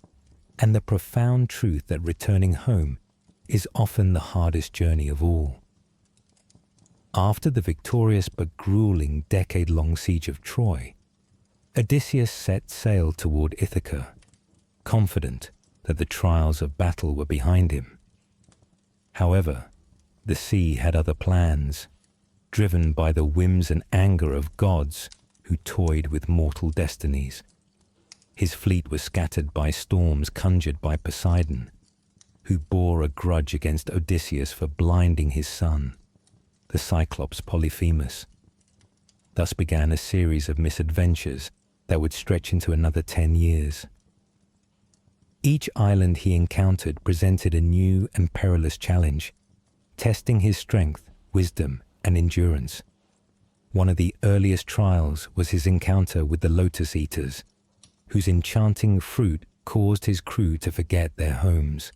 and the profound truth that returning home is often the hardest journey of all. After the victorious but grueling decade-long siege of Troy, Odysseus set sail toward Ithaca, confident that the trials of battle were behind him. However, the sea had other plans, driven by the whims and anger of gods who toyed with mortal destinies. His fleet was scattered by storms conjured by Poseidon, who bore a grudge against Odysseus for blinding his son, the Cyclops Polyphemus. Thus began a series of misadventures that would stretch into another 10 years. Each island he encountered presented a new and perilous challenge, testing his strength, wisdom, and endurance. One of the earliest trials was his encounter with the Lotus Eaters, whose enchanting fruit caused his crew to forget their homes.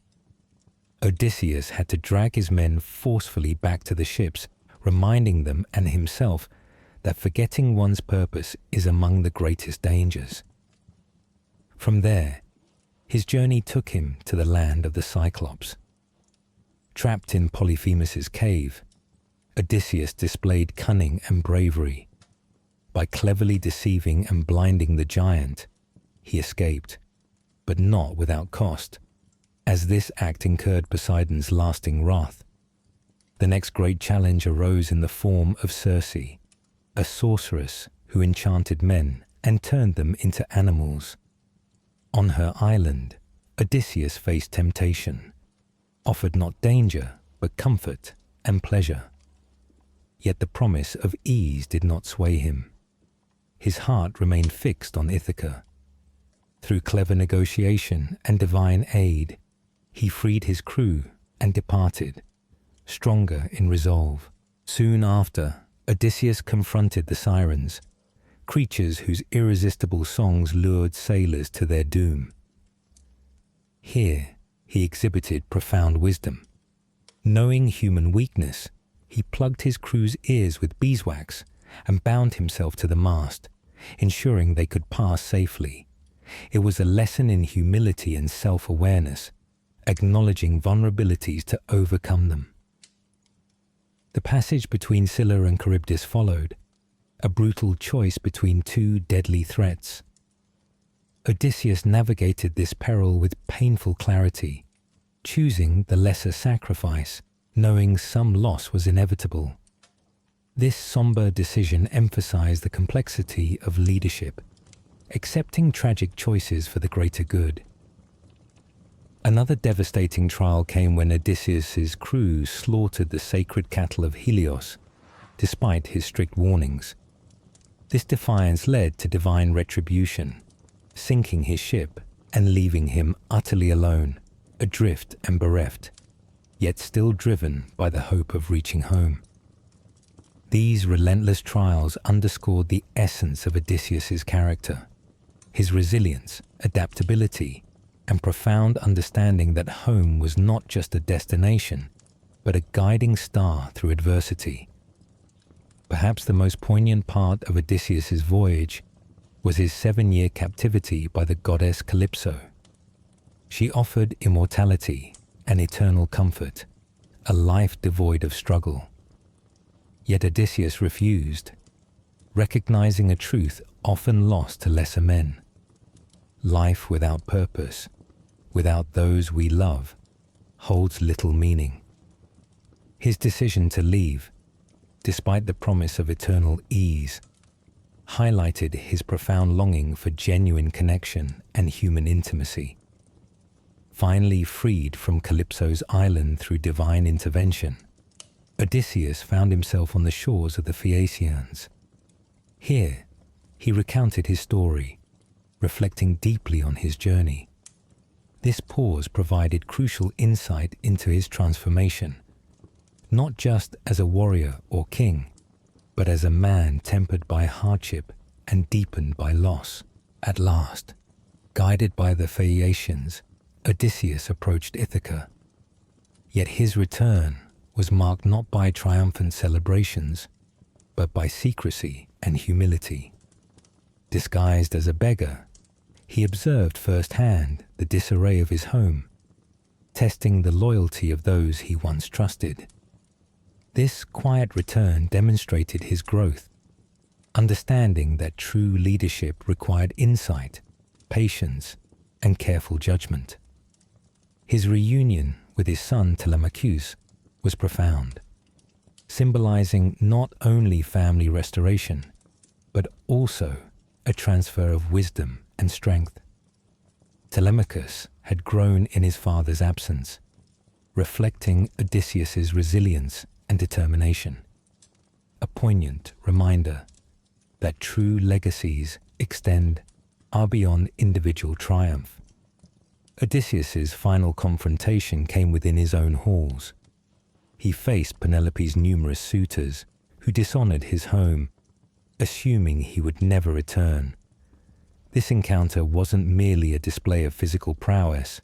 Odysseus had to drag his men forcefully back to the ships, reminding them and himself that forgetting one's purpose is among the greatest dangers. From there, his journey took him to the land of the Cyclops. Trapped in Polyphemus's cave, Odysseus displayed cunning and bravery. By cleverly deceiving and blinding the giant, he escaped, but not without cost, as this act incurred Poseidon's lasting wrath. The next great challenge arose in the form of Circe, a sorceress who enchanted men and turned them into animals. On her island, Odysseus faced temptation, offered not danger, but comfort and pleasure. Yet the promise of ease did not sway him. His heart remained fixed on Ithaca. Through clever negotiation and divine aid, he freed his crew and departed, stronger in resolve. Soon after, Odysseus confronted the Sirens, creatures whose irresistible songs lured sailors to their doom. Here, he exhibited profound wisdom. Knowing human weakness, he plugged his crew's ears with beeswax and bound himself to the mast, ensuring they could pass safely. It was a lesson in humility and self-awareness, acknowledging vulnerabilities to overcome them. The passage between Scylla and Charybdis followed, a brutal choice between two deadly threats. Odysseus navigated this peril with painful clarity, choosing the lesser sacrifice, knowing some loss was inevitable. This somber decision emphasized the complexity of leadership, accepting tragic choices for the greater good. Another devastating trial came when Odysseus's crew slaughtered the sacred cattle of Helios, despite his strict warnings. This defiance led to divine retribution, sinking his ship and leaving him utterly alone, adrift and bereft, yet still driven by the hope of reaching home. These relentless trials underscored the essence of Odysseus's character, his resilience, adaptability, and profound understanding that home was not just a destination, but a guiding star through adversity. Perhaps the most poignant part of Odysseus's voyage was his 7-year captivity by the goddess Calypso. She offered immortality and eternal comfort, a life devoid of struggle. Yet Odysseus refused, recognizing a truth often lost to lesser men. Life without purpose, without those we love, holds little meaning. His decision to leave, despite the promise of eternal ease, highlighted his profound longing for genuine connection and human intimacy. Finally freed from Calypso's island through divine intervention, Odysseus found himself on the shores of the Phaeacians. Here, he recounted his story, reflecting deeply on his journey. This pause provided crucial insight into his transformation, not just as a warrior or king, but as a man tempered by hardship and deepened by loss. At last, guided by the Phaeacians, Odysseus approached Ithaca. Yet his return was marked not by triumphant celebrations, but by secrecy and humility. Disguised as a beggar, he observed firsthand the disarray of his home, testing the loyalty of those he once trusted. This quiet return demonstrated his growth, understanding that true leadership required insight, patience, and careful judgment. His reunion with his son Telemachus was profound, symbolizing not only family restoration, but also a transfer of wisdom and strength. Telemachus had grown in his father's absence, reflecting Odysseus's resilience and determination, a poignant reminder that true legacies extend far beyond individual triumph. Odysseus's final confrontation came within his own halls. He faced Penelope's numerous suitors who dishonored his home, assuming he would never return. This encounter wasn't merely a display of physical prowess,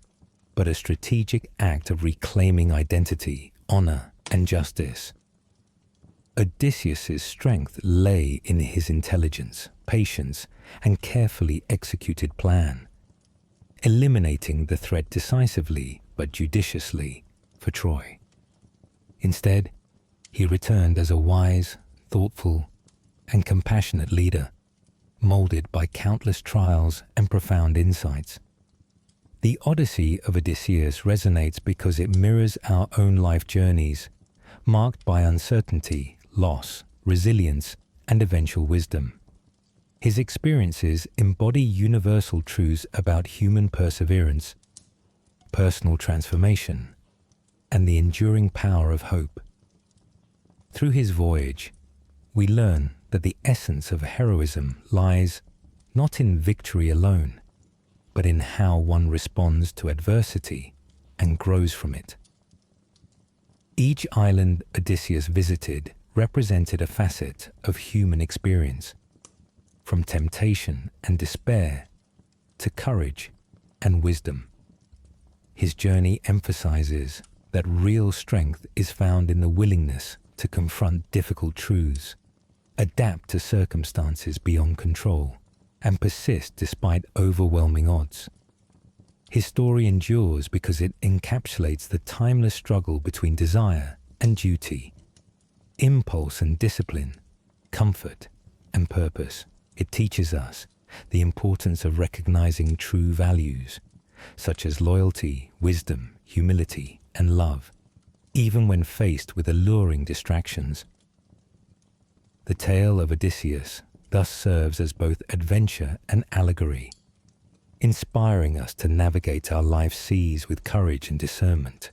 but a strategic act of reclaiming identity, honor, and justice. Odysseus's strength lay in his intelligence, patience, and carefully executed plan, eliminating the threat decisively but judiciously for Troy. Instead, he returned as a wise, thoughtful, and compassionate leader, molded by countless trials and profound insights. The Odyssey of Odysseus resonates because it mirrors our own life journeys, marked by uncertainty, loss, resilience, and eventual wisdom. His experiences embody universal truths about human perseverance, personal transformation, and the enduring power of hope. Through his voyage, we learn that the essence of heroism lies not in victory alone, but in how one responds to adversity and grows from it. Each island Odysseus visited represented a facet of human experience, from temptation and despair to courage and wisdom. His journey emphasizes that real strength is found in the willingness to confront difficult truths, adapt to circumstances beyond control, and persist despite overwhelming odds. His story endures because it encapsulates the timeless struggle between desire and duty, impulse and discipline, comfort and purpose. It teaches us the importance of recognizing true values, such as loyalty, wisdom, humility, and love, even when faced with alluring distractions. The tale of Odysseus thus serves as both adventure and allegory, inspiring us to navigate our life's seas with courage and discernment,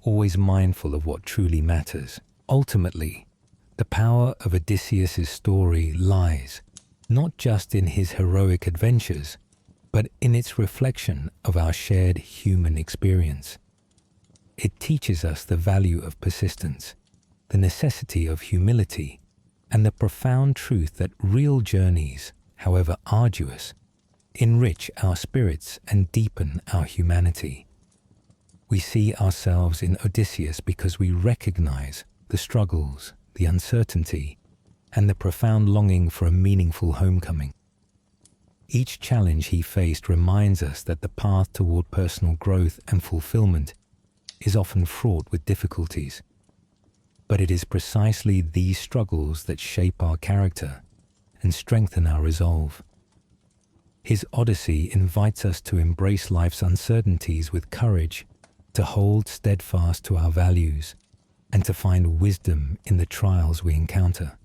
always mindful of what truly matters. Ultimately, the power of Odysseus' story lies not just in his heroic adventures, but in its reflection of our shared human experience. It teaches us the value of persistence, the necessity of humility, and the profound truth that real journeys, however arduous, enrich our spirits and deepen our humanity. We see ourselves in Odysseus because we recognize the struggles, the uncertainty, and the profound longing for a meaningful homecoming. Each challenge he faced reminds us that the path toward personal growth and fulfillment is often fraught with difficulties. But it is precisely these struggles that shape our character and strengthen our resolve. His Odyssey invites us to embrace life's uncertainties with courage, to hold steadfast to our values, and to find wisdom in the trials we encounter.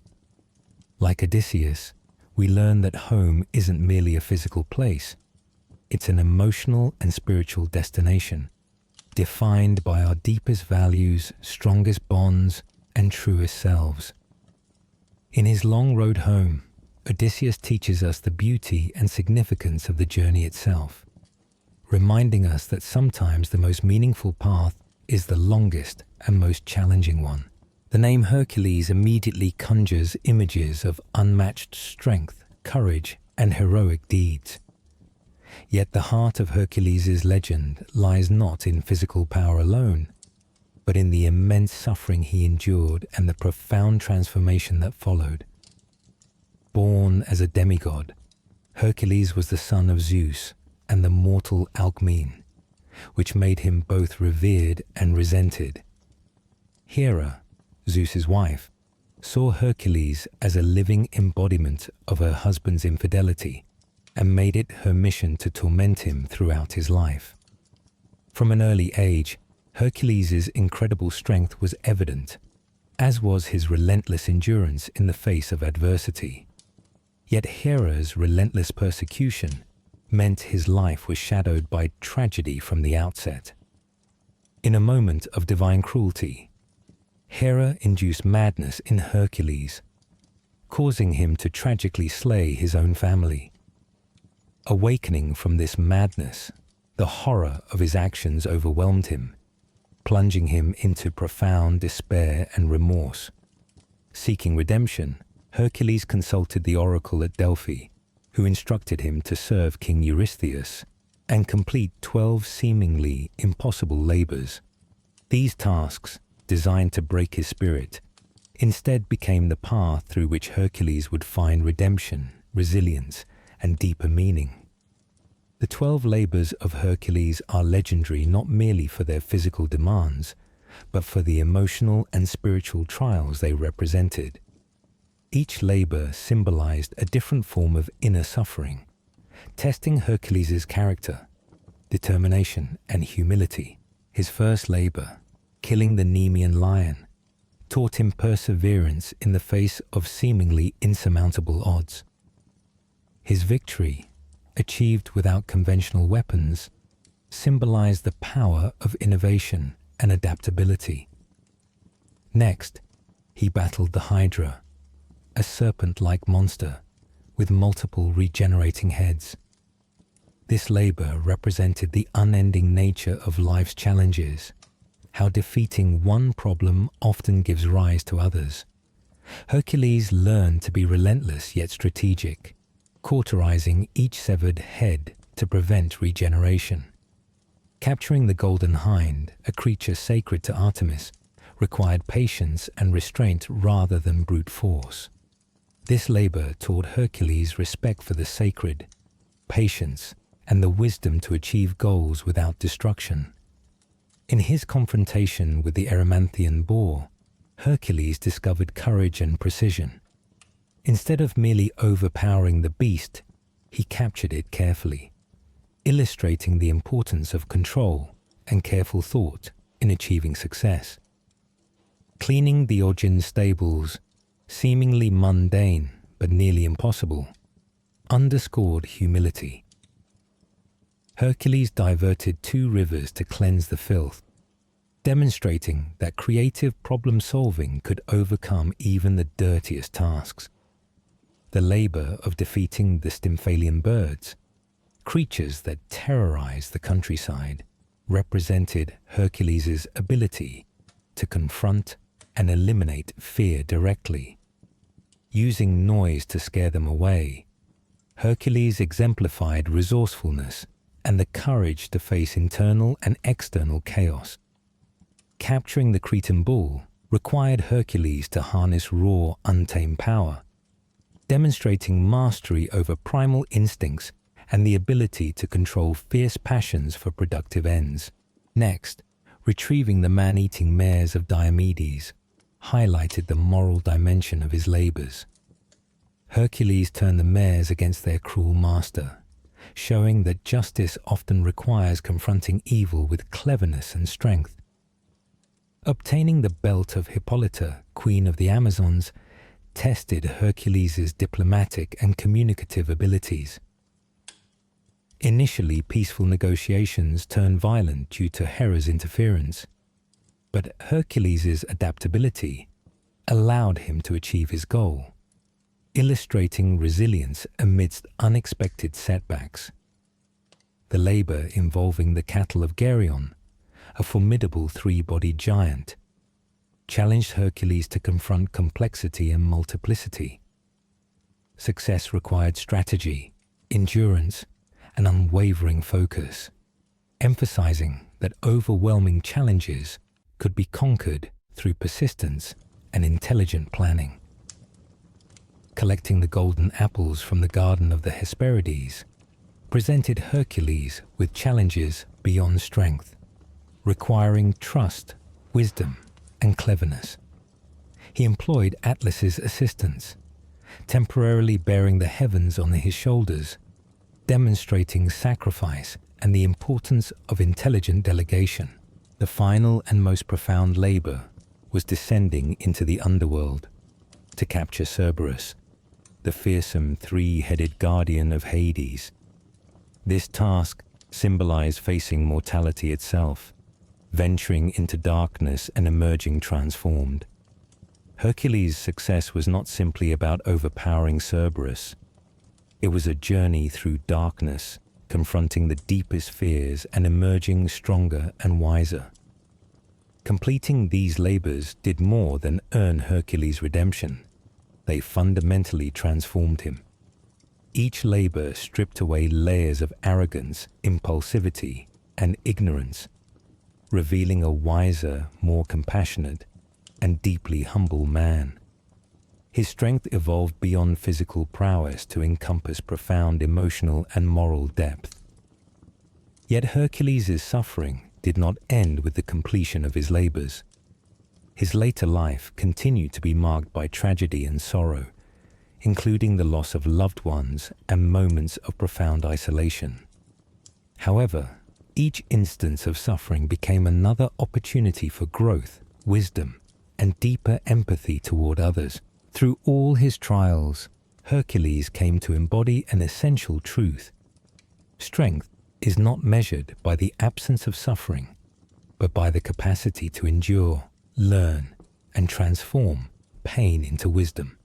Like Odysseus, we learn that home isn't merely a physical place. It's an emotional and spiritual destination, defined by our deepest values, strongest bonds, and truest selves. In his long road home, Odysseus teaches us the beauty and significance of the journey itself, reminding us that sometimes the most meaningful path is the longest and most challenging one. The name Hercules immediately conjures images of unmatched strength, courage, and heroic deeds. Yet the heart of Hercules' legend lies not in physical power alone, but in the immense suffering he endured and the profound transformation that followed. Born as a demigod, Hercules was the son of Zeus and the mortal Alcmene, which made him both revered and resented. Hera, Zeus's wife, saw Hercules as a living embodiment of her husband's infidelity and made it her mission to torment him throughout his life. From an early age, Hercules' incredible strength was evident, as was his relentless endurance in the face of adversity. Yet Hera's relentless persecution meant his life was shadowed by tragedy from the outset. In a moment of divine cruelty, Hera induced madness in Hercules, causing him to tragically slay his own family. Awakening from this madness, the horror of his actions overwhelmed him, plunging him into profound despair and remorse. Seeking redemption, Hercules consulted the oracle at Delphi, who instructed him to serve King Eurystheus and complete 12 seemingly impossible labors. These tasks, designed to break his spirit, instead became the path through which Hercules would find redemption, resilience, and deeper meaning. The 12 labors of Hercules are legendary not merely for their physical demands, but for the emotional and spiritual trials they represented. Each labor symbolized a different form of inner suffering, testing Hercules' character, determination, and humility. His first labor, killing the Nemean lion, taught him perseverance in the face of seemingly insurmountable odds. His victory, achieved without conventional weapons, symbolized the power of innovation and adaptability. Next, he battled the Hydra, a serpent-like monster with multiple regenerating heads. This labor represented the unending nature of life's challenges, how defeating one problem often gives rise to others. Hercules learned to be relentless yet strategic, cauterizing each severed head to prevent regeneration. Capturing the golden hind, a creature sacred to Artemis, required patience and restraint rather than brute force. This labor taught Hercules respect for the sacred, patience, and the wisdom to achieve goals without destruction. In his confrontation with the Erymanthian boar, Hercules discovered courage and precision. Instead of merely overpowering the beast, he captured it carefully, illustrating the importance of control and careful thought in achieving success. Cleaning Diogenes' stables, seemingly mundane but nearly impossible, underscored humility. Hercules diverted 2 rivers to cleanse the filth, demonstrating that creative problem-solving could overcome even the dirtiest tasks. The labor of defeating the Stymphalian birds, creatures that terrorized the countryside, represented Hercules' ability to confront and eliminate fear directly. Using noise to scare them away, Hercules exemplified resourcefulness and the courage to face internal and external chaos. Capturing the Cretan bull required Hercules to harness raw, untamed power, demonstrating mastery over primal instincts and the ability to control fierce passions for productive ends. Next, retrieving the man-eating mares of Diomedes highlighted the moral dimension of his labors. Hercules turned the mares against their cruel master, showing that justice often requires confronting evil with cleverness and strength. Obtaining the belt of Hippolyta, queen of the Amazons, tested Hercules' diplomatic and communicative abilities. Initially, peaceful negotiations turned violent due to Hera's interference, but Hercules' adaptability allowed him to achieve his goal, illustrating resilience amidst unexpected setbacks. The labor involving the cattle of Geryon, a formidable 3-bodied giant, challenged Hercules to confront complexity and multiplicity. Success required strategy, endurance, and unwavering focus, emphasizing that overwhelming challenges could be conquered through persistence and intelligent planning. Collecting the golden apples from the garden of the Hesperides presented Hercules with challenges beyond strength, requiring trust, wisdom, and cleverness. He employed Atlas's assistance, temporarily bearing the heavens on his shoulders, demonstrating sacrifice and the importance of intelligent delegation. The final and most profound labor was descending into the underworld to capture Cerberus, the fearsome three-headed guardian of Hades. This task symbolized facing mortality itself, venturing into darkness and emerging transformed. Hercules' success was not simply about overpowering Cerberus. It was a journey through darkness, confronting the deepest fears and emerging stronger and wiser. Completing these labors did more than earn Hercules' redemption. They fundamentally transformed him. Each labor stripped away layers of arrogance, impulsivity, and ignorance, revealing a wiser, more compassionate, and deeply humble man. His strength evolved beyond physical prowess to encompass profound emotional and moral depth. Yet Hercules' suffering did not end with the completion of his labors. His later life continued to be marked by tragedy and sorrow, including the loss of loved ones and moments of profound isolation. However, each instance of suffering became another opportunity for growth, wisdom, and deeper empathy toward others. Through all his trials, Hercules came to embody an essential truth. Strength is not measured by the absence of suffering, but by the capacity to endure, learn, and transform pain into wisdom.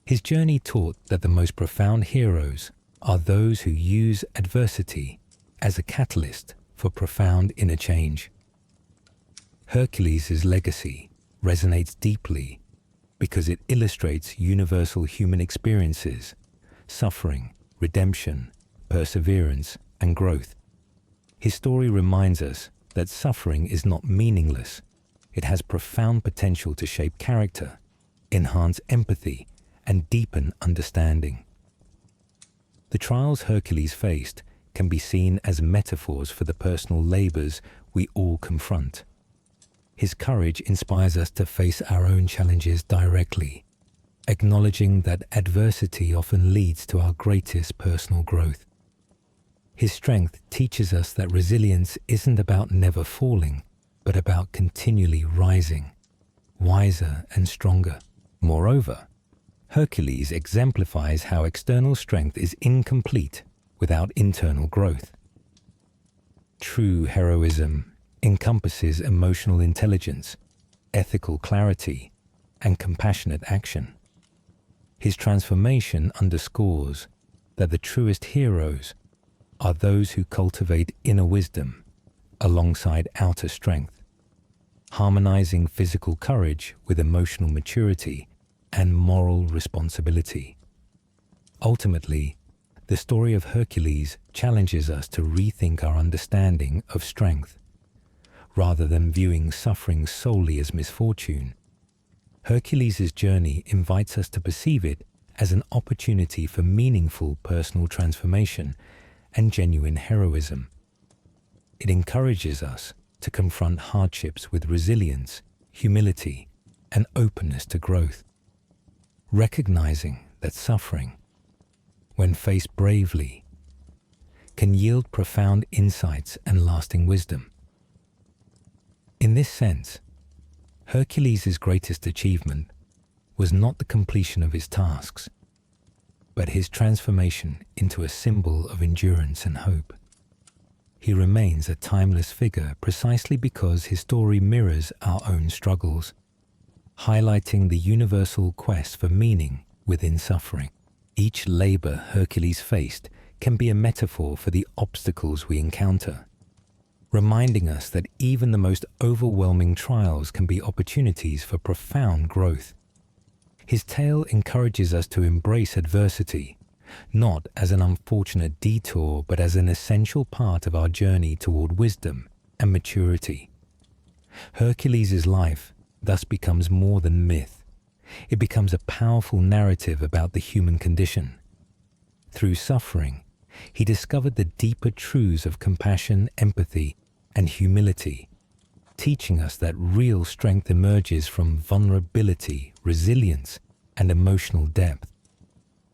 His journey taught that the most profound heroes are those who use adversity as a catalyst for profound inner change. Hercules' legacy resonates deeply because it illustrates universal human experiences, suffering, redemption, perseverance, and growth. His story reminds us that suffering is not meaningless. It has profound potential to shape character, enhance empathy, and deepen understanding. The trials Hercules faced can be seen as metaphors for the personal labors we all confront. His courage inspires us to face our own challenges directly, acknowledging that adversity often leads to our greatest personal growth. His strength teaches us that resilience isn't about never falling, but about continually rising, wiser and stronger. Moreover, Hercules exemplifies how external strength is incomplete without internal growth. True heroism encompasses emotional intelligence, ethical clarity, and compassionate action. His transformation underscores that the truest heroes are those who cultivate inner wisdom alongside outer strength, harmonizing physical courage with emotional maturity and moral responsibility. Ultimately, the story of Hercules challenges us to rethink our understanding of strength. Rather than viewing suffering solely as misfortune, Hercules' journey invites us to perceive it as an opportunity for meaningful personal transformation and genuine heroism. It encourages us to confront hardships with resilience, humility, and openness to growth, recognizing that suffering, when faced bravely, can yield profound insights and lasting wisdom. In this sense, Hercules' greatest achievement was not the completion of his tasks, but his transformation into a symbol of endurance and hope. He remains a timeless figure precisely because his story mirrors our own struggles, highlighting the universal quest for meaning within suffering. Each labor Hercules faced can be a metaphor for the obstacles we encounter, reminding us that even the most overwhelming trials can be opportunities for profound growth. His tale encourages us to embrace adversity, not as an unfortunate detour, but as an essential part of our journey toward wisdom and maturity. Hercules' life thus becomes more than myth. It becomes a powerful narrative about the human condition. Through suffering, he discovered the deeper truths of compassion, empathy, and humility, teaching us that real strength emerges from vulnerability, resilience, and emotional depth.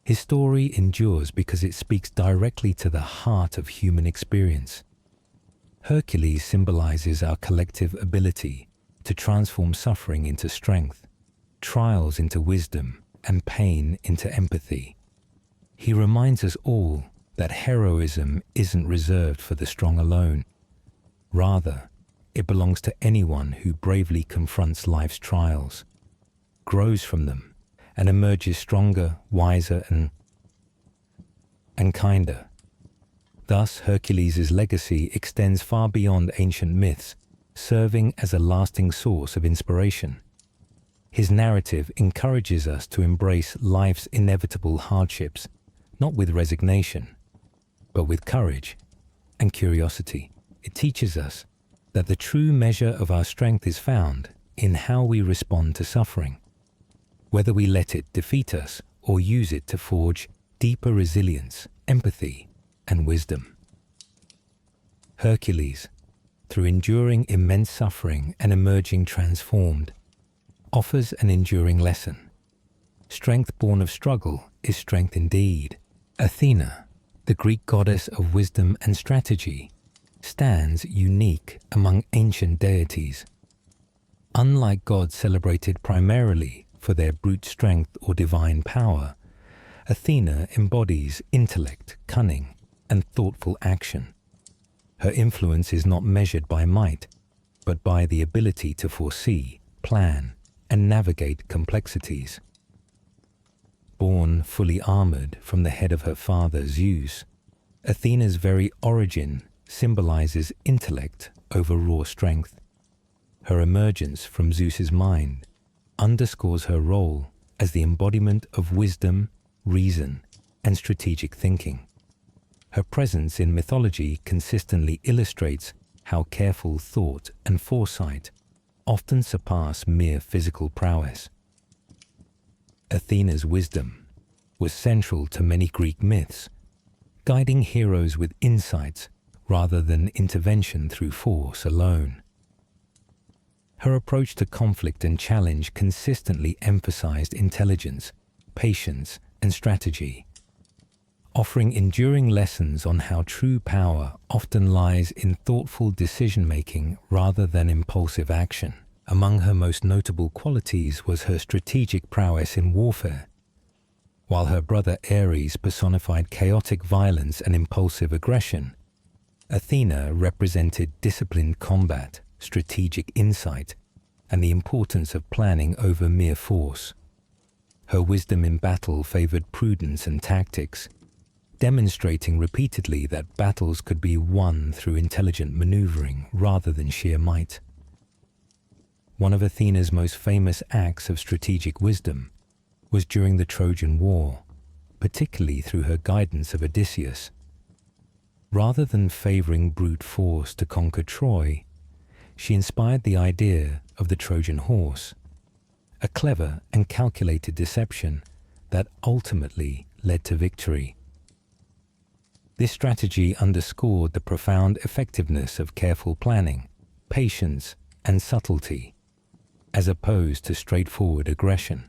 His story endures because it speaks directly to the heart of human experience. Hercules symbolizes our collective ability to transform suffering into strength, trials into wisdom, and pain into empathy. He reminds us all that heroism isn't reserved for the strong alone. Rather, it belongs to anyone who bravely confronts life's trials, grows from them, and emerges stronger, wiser, and kinder. Thus, Hercules' legacy extends far beyond ancient myths, serving as a lasting source of inspiration. His narrative encourages us to embrace life's inevitable hardships, not with resignation, but with courage and curiosity. It teaches us that the true measure of our strength is found in how we respond to suffering, whether we let it defeat us or use it to forge deeper resilience, empathy, and wisdom. Hercules, through enduring immense suffering and emerging transformed, offers an enduring lesson. Strength born of struggle is strength indeed. Athena, the Greek goddess of wisdom and strategy, stands unique among ancient deities. Unlike gods celebrated primarily for their brute strength or divine power, Athena embodies intellect, cunning, and thoughtful action. Her influence is not measured by might, but by the ability to foresee, plan, and navigate complexities. Born fully armored from the head of her father Zeus, Athena's very origin symbolizes intellect over raw strength. Her emergence from Zeus's mind underscores her role as the embodiment of wisdom, reason, and strategic thinking. Her presence in mythology consistently illustrates how careful thought and foresight often surpass mere physical prowess. Athena's wisdom was central to many Greek myths, guiding heroes with insights rather than intervention through force alone. Her approach to conflict and challenge consistently emphasized intelligence, patience, and strategy, offering enduring lessons on how true power often lies in thoughtful decision-making rather than impulsive action. Among her most notable qualities was her strategic prowess in warfare. While her brother Ares personified chaotic violence and impulsive aggression, Athena represented disciplined combat, strategic insight, and the importance of planning over mere force. Her wisdom in battle favored prudence and tactics, demonstrating repeatedly that battles could be won through intelligent maneuvering rather than sheer might. One of Athena's most famous acts of strategic wisdom was during the Trojan War, particularly through her guidance of Odysseus. Rather than favoring brute force to conquer Troy, she inspired the idea of the Trojan horse, a clever and calculated deception that ultimately led to victory. This strategy underscored the profound effectiveness of careful planning, patience, and subtlety, as opposed to straightforward aggression.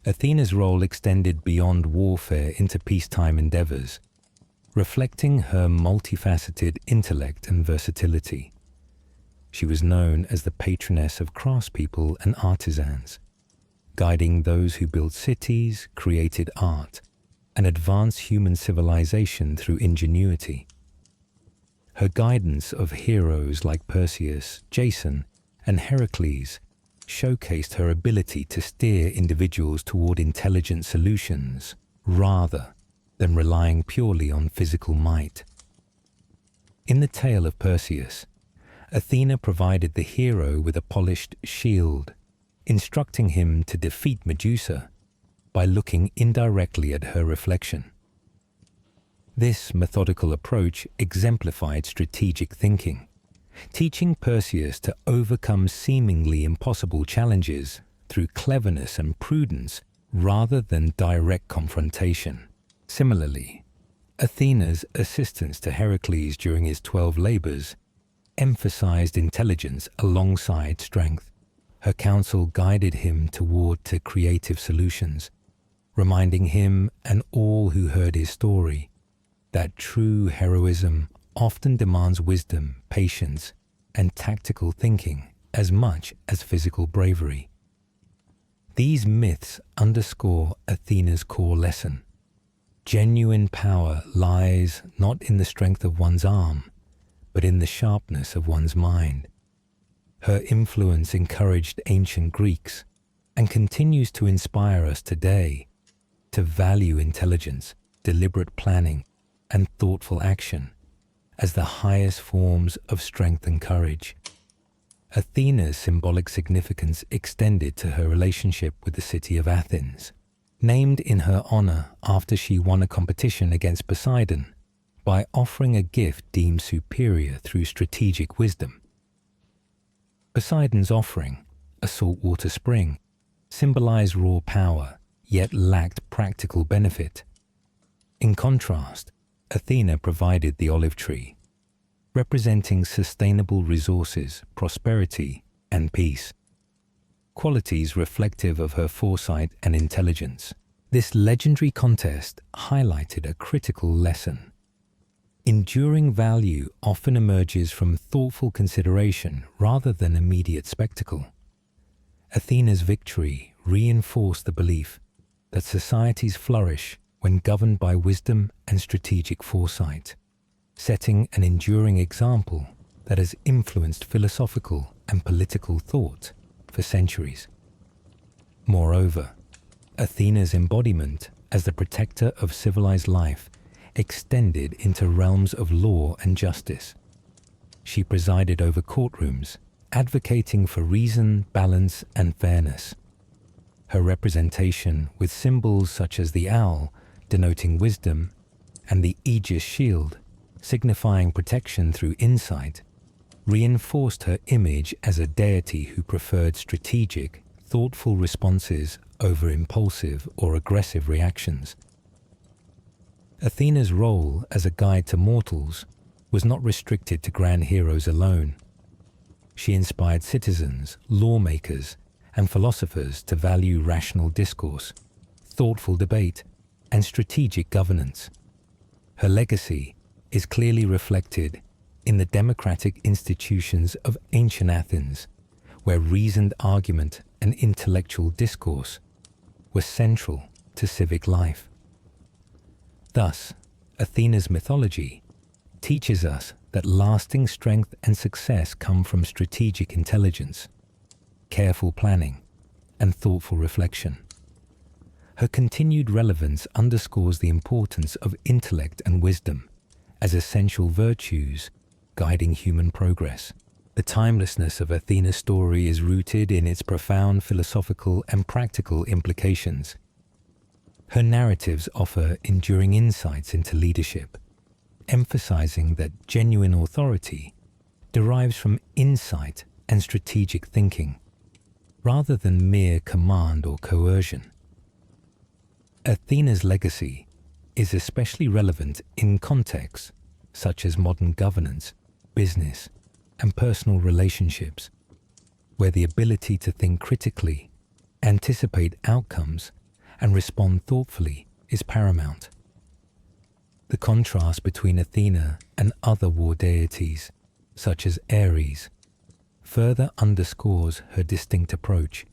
Athena's role extended beyond warfare into peacetime endeavors, reflecting her multifaceted intellect and versatility. She was known as the patroness of craftspeople and artisans, guiding those who built cities, created art, and advanced human civilization through ingenuity. Her guidance of heroes like Perseus, Jason, and Heracles showcased her ability to steer individuals toward intelligent solutions rather than relying purely on physical might. In the tale of Perseus, Athena provided the hero with a polished shield, instructing him to defeat Medusa by looking indirectly at her reflection. This methodical approach exemplified strategic thinking, teaching Perseus to overcome seemingly impossible challenges through cleverness and prudence rather than direct confrontation. Similarly, Athena's assistance to Heracles during his 12 labors emphasized intelligence alongside strength. Her counsel guided him toward creative solutions, reminding him and all who heard his story that true heroism often demands wisdom, patience, and tactical thinking as much as physical bravery. These myths underscore Athena's core lesson. Genuine power lies not in the strength of one's arm, but in the sharpness of one's mind. Her influence encouraged ancient Greeks and continues to inspire us today to value intelligence, deliberate planning, and thoughtful action as the highest forms of strength and courage. Athena's symbolic significance extended to her relationship with the city of Athens, named in her honor after she won a competition against Poseidon by offering a gift deemed superior through strategic wisdom. Poseidon's offering, a saltwater spring, symbolized raw power, yet lacked practical benefit. In contrast, Athena provided the olive tree, representing sustainable resources, prosperity, and peace, qualities reflective of her foresight and intelligence. This legendary contest highlighted a critical lesson. Enduring value often emerges from thoughtful consideration rather than immediate spectacle. Athena's victory reinforced the belief that societies flourish when governed by wisdom and strategic foresight, setting an enduring example that has influenced philosophical and political thought for centuries. Moreover, Athena's embodiment as the protector of civilized life extended into realms of law and justice. She presided over courtrooms, advocating for reason, balance, and fairness. Her representation with symbols such as the owl, denoting wisdom, and the Aegis shield, signifying protection through insight, reinforced her image as a deity who preferred strategic, thoughtful responses over impulsive or aggressive reactions. Athena's role as a guide to mortals was not restricted to grand heroes alone. She inspired citizens, lawmakers, and philosophers to value rational discourse, thoughtful debate, and strategic governance. Her legacy is clearly reflected in the democratic institutions of ancient Athens, where reasoned argument and intellectual discourse were central to civic life. Thus, Athena's mythology teaches us that lasting strength and success come from strategic intelligence, careful planning, and thoughtful reflection. Her continued relevance underscores the importance of intellect and wisdom as essential virtues guiding human progress. The timelessness of Athena's story is rooted in its profound philosophical and practical implications. Her narratives offer enduring insights into leadership, emphasizing that genuine authority derives from insight and strategic thinking, rather than mere command or coercion. Athena's legacy is especially relevant in contexts such as modern governance, business, and personal relationships, where the ability to think critically, anticipate outcomes, and respond thoughtfully is paramount. The contrast between Athena and other war deities, such as Ares, further underscores her distinct approach.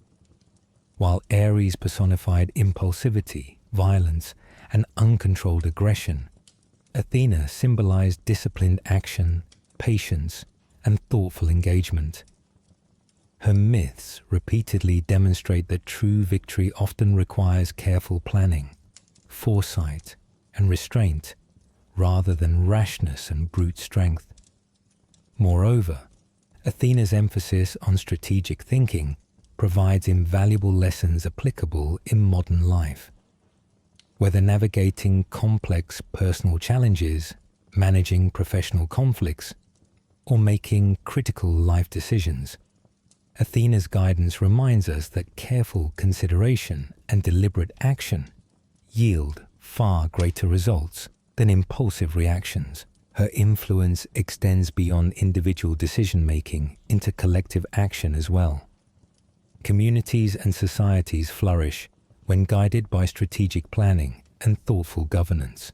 While Ares personified impulsivity, violence, and uncontrolled aggression, Athena symbolized disciplined action, patience, and thoughtful engagement. Her myths repeatedly demonstrate that true victory often requires careful planning, foresight, and restraint, rather than rashness and brute strength. Moreover, Athena's emphasis on strategic thinking provides invaluable lessons applicable in modern life. Whether navigating complex personal challenges, managing professional conflicts, or making critical life decisions, Athena's guidance reminds us that careful consideration and deliberate action yield far greater results than impulsive reactions. Her influence extends beyond individual decision-making into collective action as well. Communities and societies flourish when guided by strategic planning and thoughtful governance.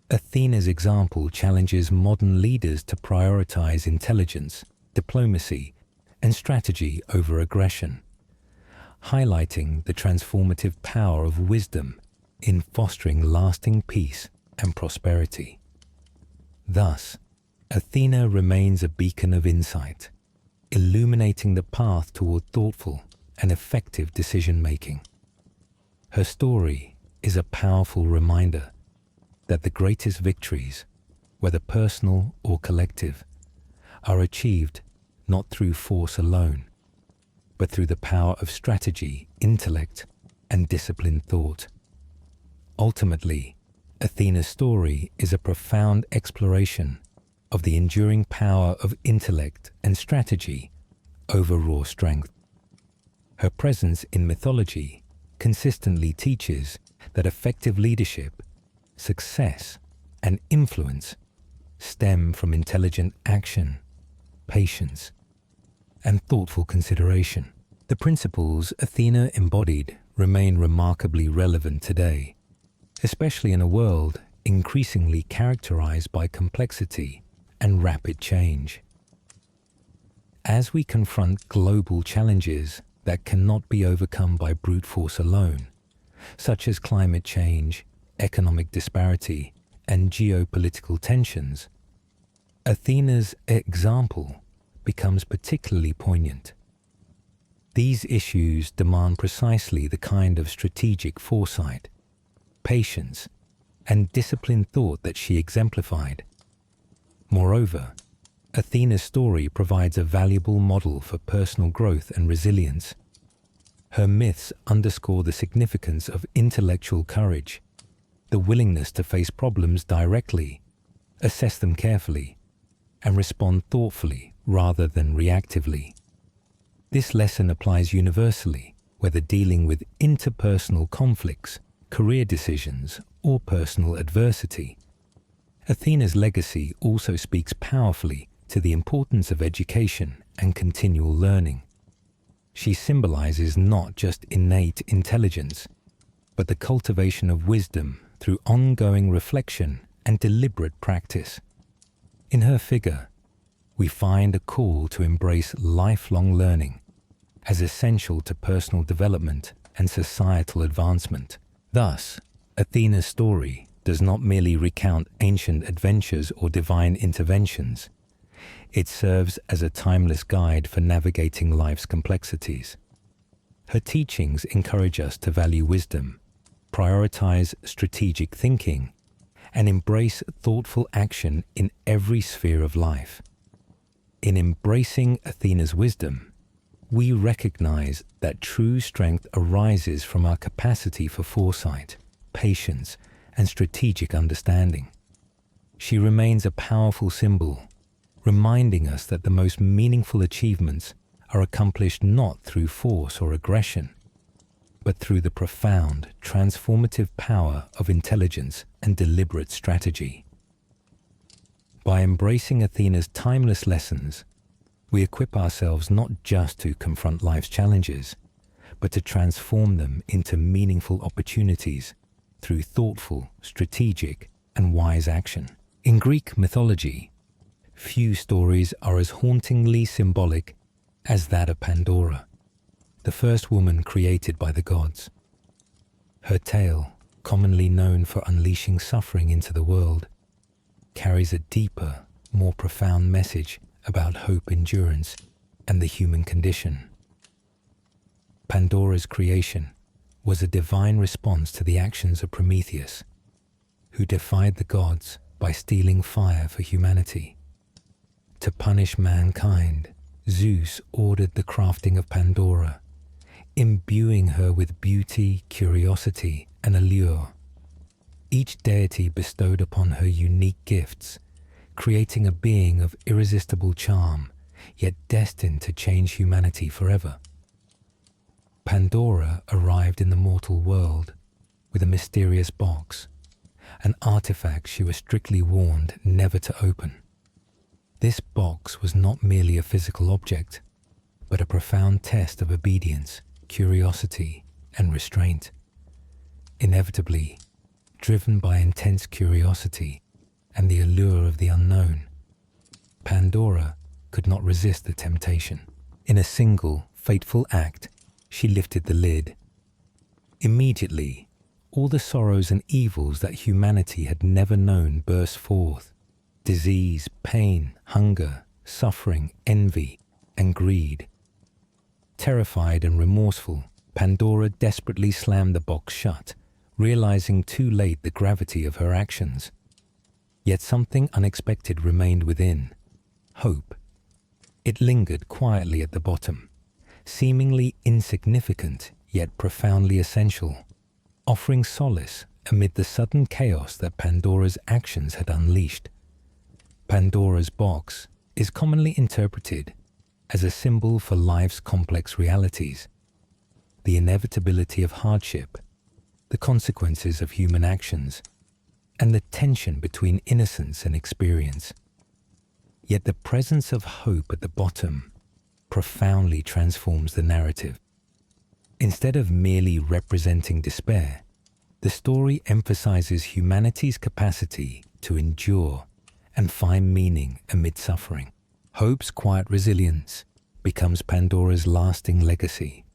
Athena's example challenges modern leaders to prioritize intelligence, diplomacy, and strategy over aggression, highlighting the transformative power of wisdom in fostering lasting peace and prosperity. Thus, Athena remains a beacon of insight, illuminating the path toward thoughtful and effective decision-making. Her story is a powerful reminder that the greatest victories, whether personal or collective, are achieved not through force alone, but through the power of strategy, intellect, and disciplined thought. Ultimately, Athena's story is a profound exploration of the enduring power of intellect and strategy over raw strength. Her presence in mythology consistently teaches that effective leadership, success, and influence stem from intelligent action, patience, and thoughtful consideration. The principles Athena embodied remain remarkably relevant today, especially in a world increasingly characterized by complexity and rapid change. As we confront global challenges that cannot be overcome by brute force alone, such as climate change, economic disparity, and geopolitical tensions, Athena's example becomes particularly poignant. These issues demand precisely the kind of strategic foresight, patience, and disciplined thought that she exemplified. Moreover, Athena's story provides a valuable model for personal growth and resilience. Her myths underscore the significance of intellectual courage, the willingness to face problems directly, assess them carefully, and respond thoughtfully rather than reactively. This lesson applies universally, whether dealing with interpersonal conflicts, career decisions, or personal adversity. Athena's legacy also speaks powerfully to the importance of education and continual learning. She symbolizes not just innate intelligence, but the cultivation of wisdom through ongoing reflection and deliberate practice. In her figure, we find a call to embrace lifelong learning as essential to personal development and societal advancement. Thus, Athena's story does not merely recount ancient adventures or divine interventions. It serves as a timeless guide for navigating life's complexities. Her teachings encourage us to value wisdom, prioritize strategic thinking, and embrace thoughtful action in every sphere of life. In embracing Athena's wisdom, we recognize that true strength arises from our capacity for foresight, patience, and strategic understanding. She remains a powerful symbol, reminding us that the most meaningful achievements are accomplished not through force or aggression, but through the profound, transformative power of intelligence and deliberate strategy. By embracing Athena's timeless lessons, we equip ourselves not just to confront life's challenges, but to transform them into meaningful opportunities through thoughtful, strategic, and wise action. In Greek mythology, few stories are as hauntingly symbolic as that of Pandora, the first woman created by the gods. Her tale, commonly known for unleashing suffering into the world, carries a deeper, more profound message about hope, endurance, and the human condition. Pandora's creation was a divine response to the actions of Prometheus, who defied the gods by stealing fire for humanity. To punish mankind, Zeus ordered the crafting of Pandora, imbuing her with beauty, curiosity, and allure. Each deity bestowed upon her unique gifts, creating a being of irresistible charm, yet destined to change humanity forever. Pandora arrived in the mortal world with a mysterious box, an artifact she was strictly warned never to open. This box was not merely a physical object, but a profound test of obedience, curiosity, and restraint. Inevitably, driven by intense curiosity and the allure of the unknown, Pandora could not resist the temptation. In a single, fateful act, she lifted the lid. Immediately, all the sorrows and evils that humanity had never known burst forth. Disease, pain, hunger, suffering, envy, and greed. Terrified and remorseful, Pandora desperately slammed the box shut, realizing too late the gravity of her actions. Yet something unexpected remained within: hope. It lingered quietly at the bottom, seemingly insignificant yet profoundly essential, offering solace amid the sudden chaos that Pandora's actions had unleashed. Pandora's box is commonly interpreted as a symbol for life's complex realities, the inevitability of hardship, the consequences of human actions, and the tension between innocence and experience. Yet the presence of hope at the bottom profoundly transforms the narrative. Instead of merely representing despair, the story emphasizes humanity's capacity to endure and find meaning amid suffering. Hope's quiet resilience becomes Pandora's lasting legacy,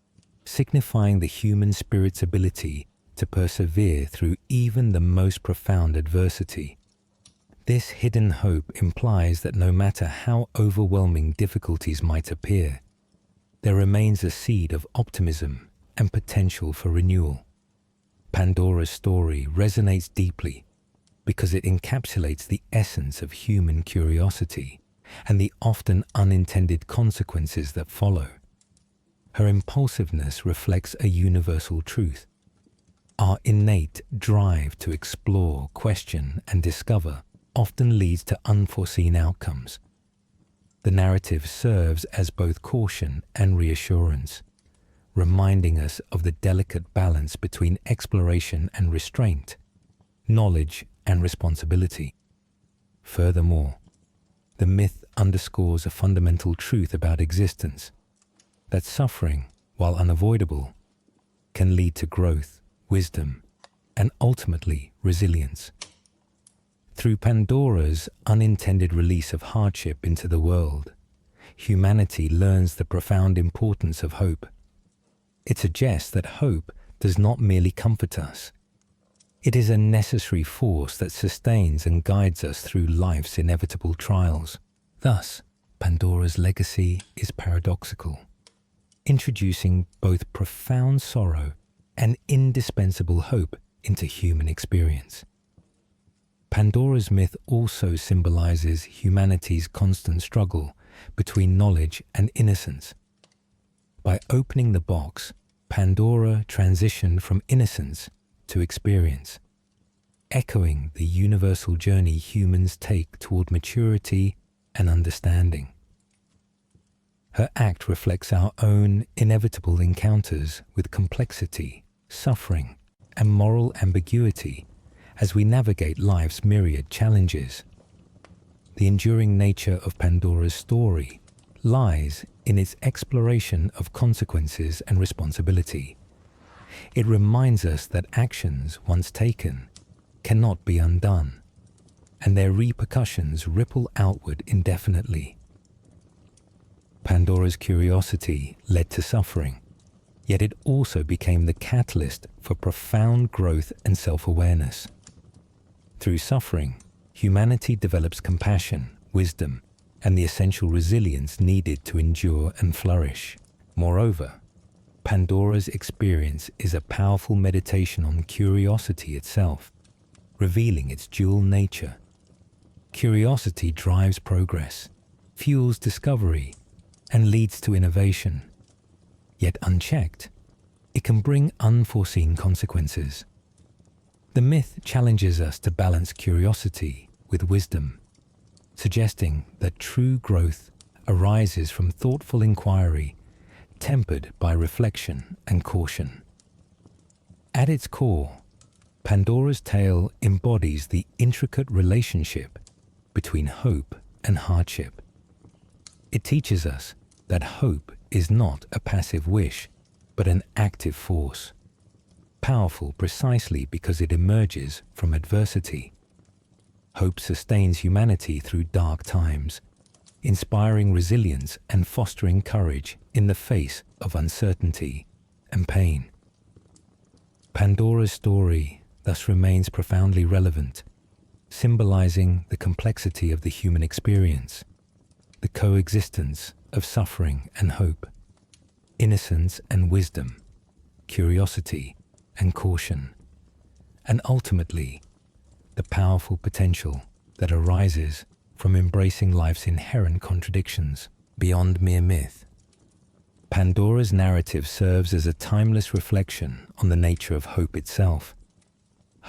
signifying the human spirit's ability to persevere through even the most profound adversity. This hidden hope implies that no matter how overwhelming difficulties might appear, there remains a seed of optimism and potential for renewal. Pandora's story resonates deeply because it encapsulates the essence of human curiosity and the often unintended consequences that follow. Her impulsiveness reflects a universal truth: our innate drive to explore, question, and discover often leads to unforeseen outcomes. The narrative serves as both caution and reassurance, reminding us of the delicate balance between exploration and restraint, knowledge and responsibility. Furthermore, the myth underscores a fundamental truth about existence: that suffering, while unavoidable, can lead to growth, wisdom, and ultimately resilience. Through Pandora's unintended release of hardship into the world, humanity learns the profound importance of hope. It suggests that hope does not merely comfort us. It is a necessary force that sustains and guides us through life's inevitable trials. Thus, Pandora's legacy is paradoxical, introducing both profound sorrow and indispensable hope into human experience. Pandora's myth also symbolizes humanity's constant struggle between knowledge and innocence. By opening the box, Pandora transitioned from innocence to experience, echoing the universal journey humans take toward maturity and understanding. Her act reflects our own inevitable encounters with complexity, suffering, and moral ambiguity as we navigate life's myriad challenges. The enduring nature of Pandora's story lies in its exploration of consequences and responsibility. It reminds us that actions, once taken, cannot be undone, and their repercussions ripple outward indefinitely. Pandora's curiosity led to suffering, yet it also became the catalyst for profound growth and self-awareness. Through suffering, humanity develops compassion, wisdom, and the essential resilience needed to endure and flourish. Moreover, Pandora's experience is a powerful meditation on curiosity itself, revealing its dual nature. Curiosity drives progress, fuels discovery, and leads to innovation. Yet unchecked, it can bring unforeseen consequences. The myth challenges us to balance curiosity with wisdom, suggesting that true growth arises from thoughtful inquiry, tempered by reflection and caution. At its core, Pandora's tale embodies the intricate relationship between hope and hardship. It teaches us that hope is not a passive wish, but an active force, powerful precisely because it emerges from adversity. Hope sustains humanity through dark times, inspiring resilience and fostering courage in the face of uncertainty and pain. Pandora's story thus remains profoundly relevant, symbolizing the complexity of the human experience, the coexistence of suffering and hope, innocence and wisdom, curiosity and caution, and ultimately, the powerful potential that arises from embracing life's inherent contradictions beyond mere myth. Pandora's narrative serves as a timeless reflection on the nature of hope itself.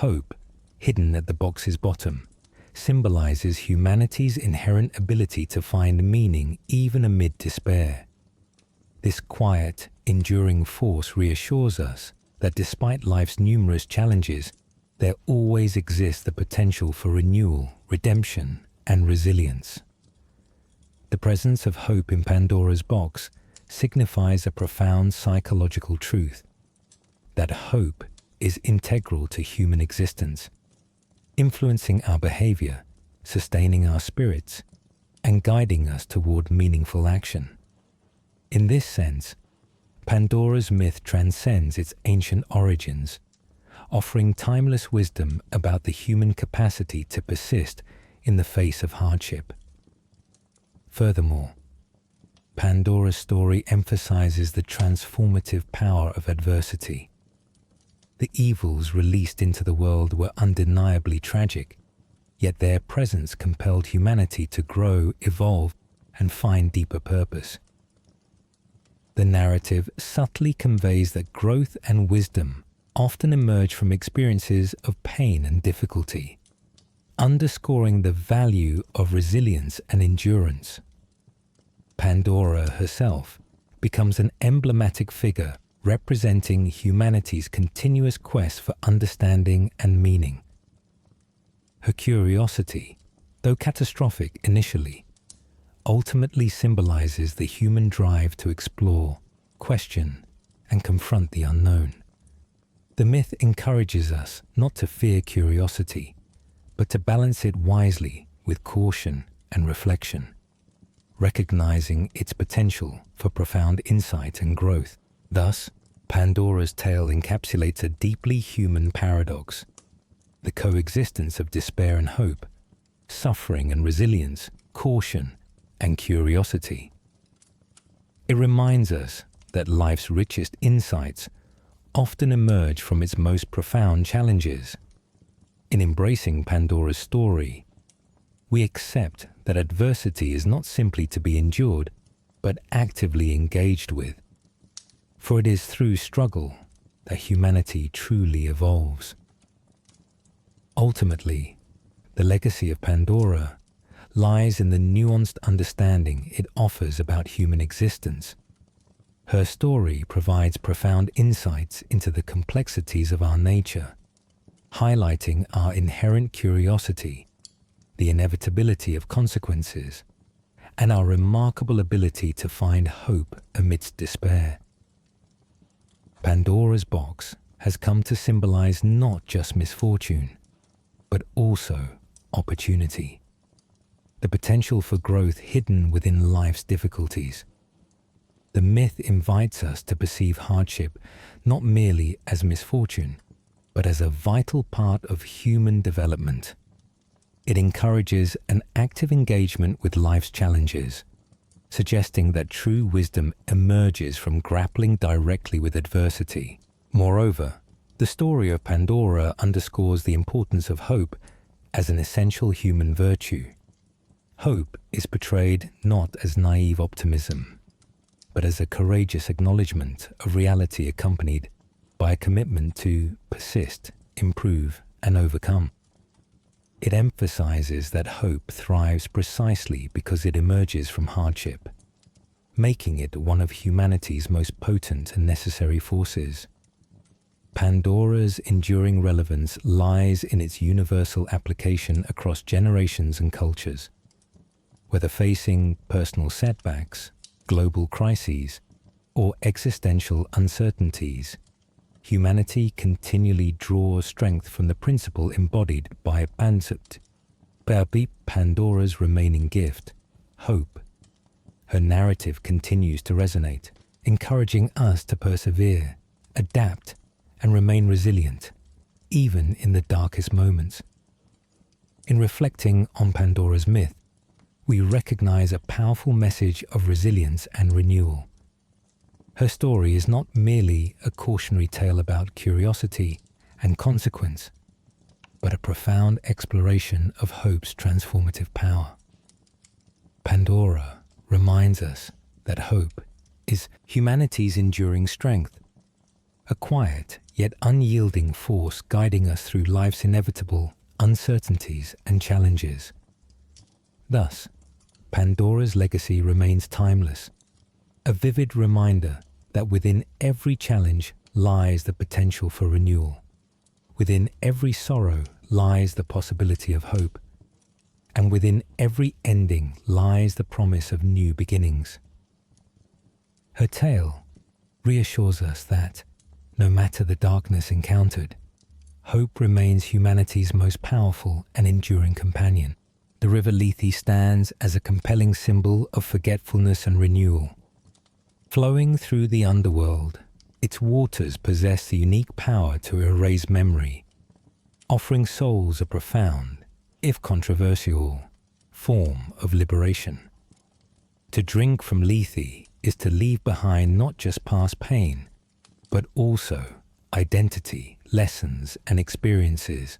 Hope, hidden at the box's bottom, symbolizes humanity's inherent ability to find meaning even amid despair. This quiet, enduring force reassures us that despite life's numerous challenges, there always exists the potential for renewal, redemption, and resilience. The presence of hope in Pandora's box signifies a profound psychological truth, that hope is integral to human existence, influencing our behavior, sustaining our spirits, and guiding us toward meaningful action. In this sense, Pandora's myth transcends its ancient origins, offering timeless wisdom about the human capacity to persist in the face of hardship. Furthermore, Pandora's story emphasizes the transformative power of adversity. The evils released into the world were undeniably tragic, yet their presence compelled humanity to grow, evolve, and find deeper purpose. The narrative subtly conveys that growth and wisdom often emerge from experiences of pain and difficulty, underscoring the value of resilience and endurance. Pandora herself becomes an emblematic figure representing humanity's continuous quest for understanding and meaning. Her curiosity, though catastrophic initially, ultimately symbolizes the human drive to explore, question, and confront the unknown. The myth encourages us not to fear curiosity, but to balance it wisely with caution and reflection, recognizing its potential for profound insight and growth. Thus, Pandora's tale encapsulates a deeply human paradox: the coexistence of despair and hope, suffering and resilience, caution and curiosity. It reminds us that life's richest insights often emerge from its most profound challenges. In embracing Pandora's story, we accept that adversity is not simply to be endured, but actively engaged with. For it is through struggle that humanity truly evolves. Ultimately, the legacy of Pandora lies in the nuanced understanding it offers about human existence. Her story provides profound insights into the complexities of our nature, highlighting our inherent curiosity, the inevitability of consequences, and our remarkable ability to find hope amidst despair. Pandora's box has come to symbolize not just misfortune, but also opportunity, the potential for growth hidden within life's difficulties. The myth invites us to perceive hardship not merely as misfortune, but as a vital part of human development. It encourages an active engagement with life's challenges, suggesting that true wisdom emerges from grappling directly with adversity. Moreover, the story of Pandora underscores the importance of hope as an essential human virtue. Hope is portrayed not as naive optimism, but as a courageous acknowledgement of reality accompanied by a commitment to persist, improve, and overcome. It emphasizes that hope thrives precisely because it emerges from hardship, making it one of humanity's most potent and necessary forces. Pandora's enduring relevance lies in its universal application across generations and cultures. Whether facing personal setbacks, global crises, or existential uncertainties, humanity continually draws strength from the principle embodied by Pandora's remaining gift, hope. Her narrative continues to resonate, encouraging us to persevere, adapt, and remain resilient, even in the darkest moments. In reflecting on Pandora's myth, we recognize a powerful message of resilience and renewal. Her story is not merely a cautionary tale about curiosity and consequence, but a profound exploration of hope's transformative power. Pandora reminds us that hope is humanity's enduring strength, a quiet yet unyielding force guiding us through life's inevitable uncertainties and challenges. Thus, Pandora's legacy remains timeless, a vivid reminder that within every challenge lies the potential for renewal. Within every sorrow lies the possibility of hope, and within every ending lies the promise of new beginnings. Her tale reassures us that, no matter the darkness encountered, hope remains humanity's most powerful and enduring companion. The river Lethe stands as a compelling symbol of forgetfulness and renewal. Flowing through the underworld, its waters possess the unique power to erase memory, offering souls a profound, if controversial, form of liberation. To drink from Lethe is to leave behind not just past pain, but also identity, lessons, and experiences,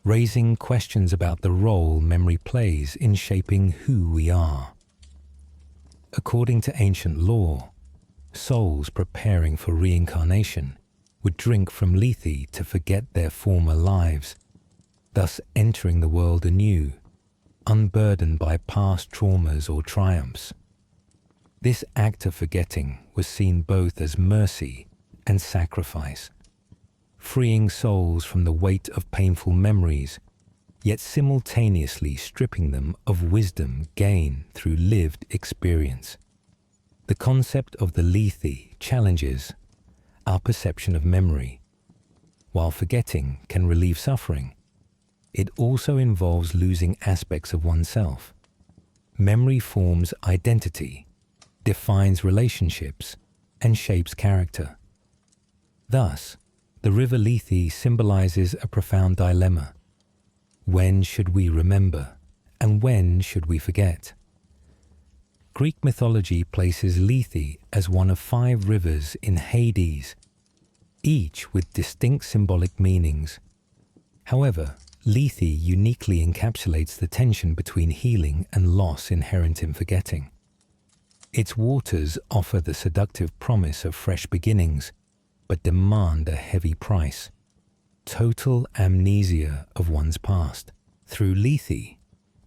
raising questions about the role memory plays in shaping who we are. According to ancient lore, souls preparing for reincarnation would drink from Lethe to forget their former lives, thus entering the world anew, unburdened by past traumas or triumphs. This act of forgetting was seen both as mercy and sacrifice, freeing souls from the weight of painful memories, yet simultaneously stripping them of wisdom gained through lived experience. The concept of the Lethe challenges our perception of memory. While forgetting can relieve suffering, it also involves losing aspects of oneself. Memory forms identity, defines relationships, and shapes character. Thus, the river Lethe symbolizes a profound dilemma. When should we remember, and when should we forget? Greek mythology places Lethe as one of 5 rivers in Hades, each with distinct symbolic meanings. However, Lethe uniquely encapsulates the tension between healing and loss inherent in forgetting. Its waters offer the seductive promise of fresh beginnings, but demand a heavy price: total amnesia of one's past. Through Lethe,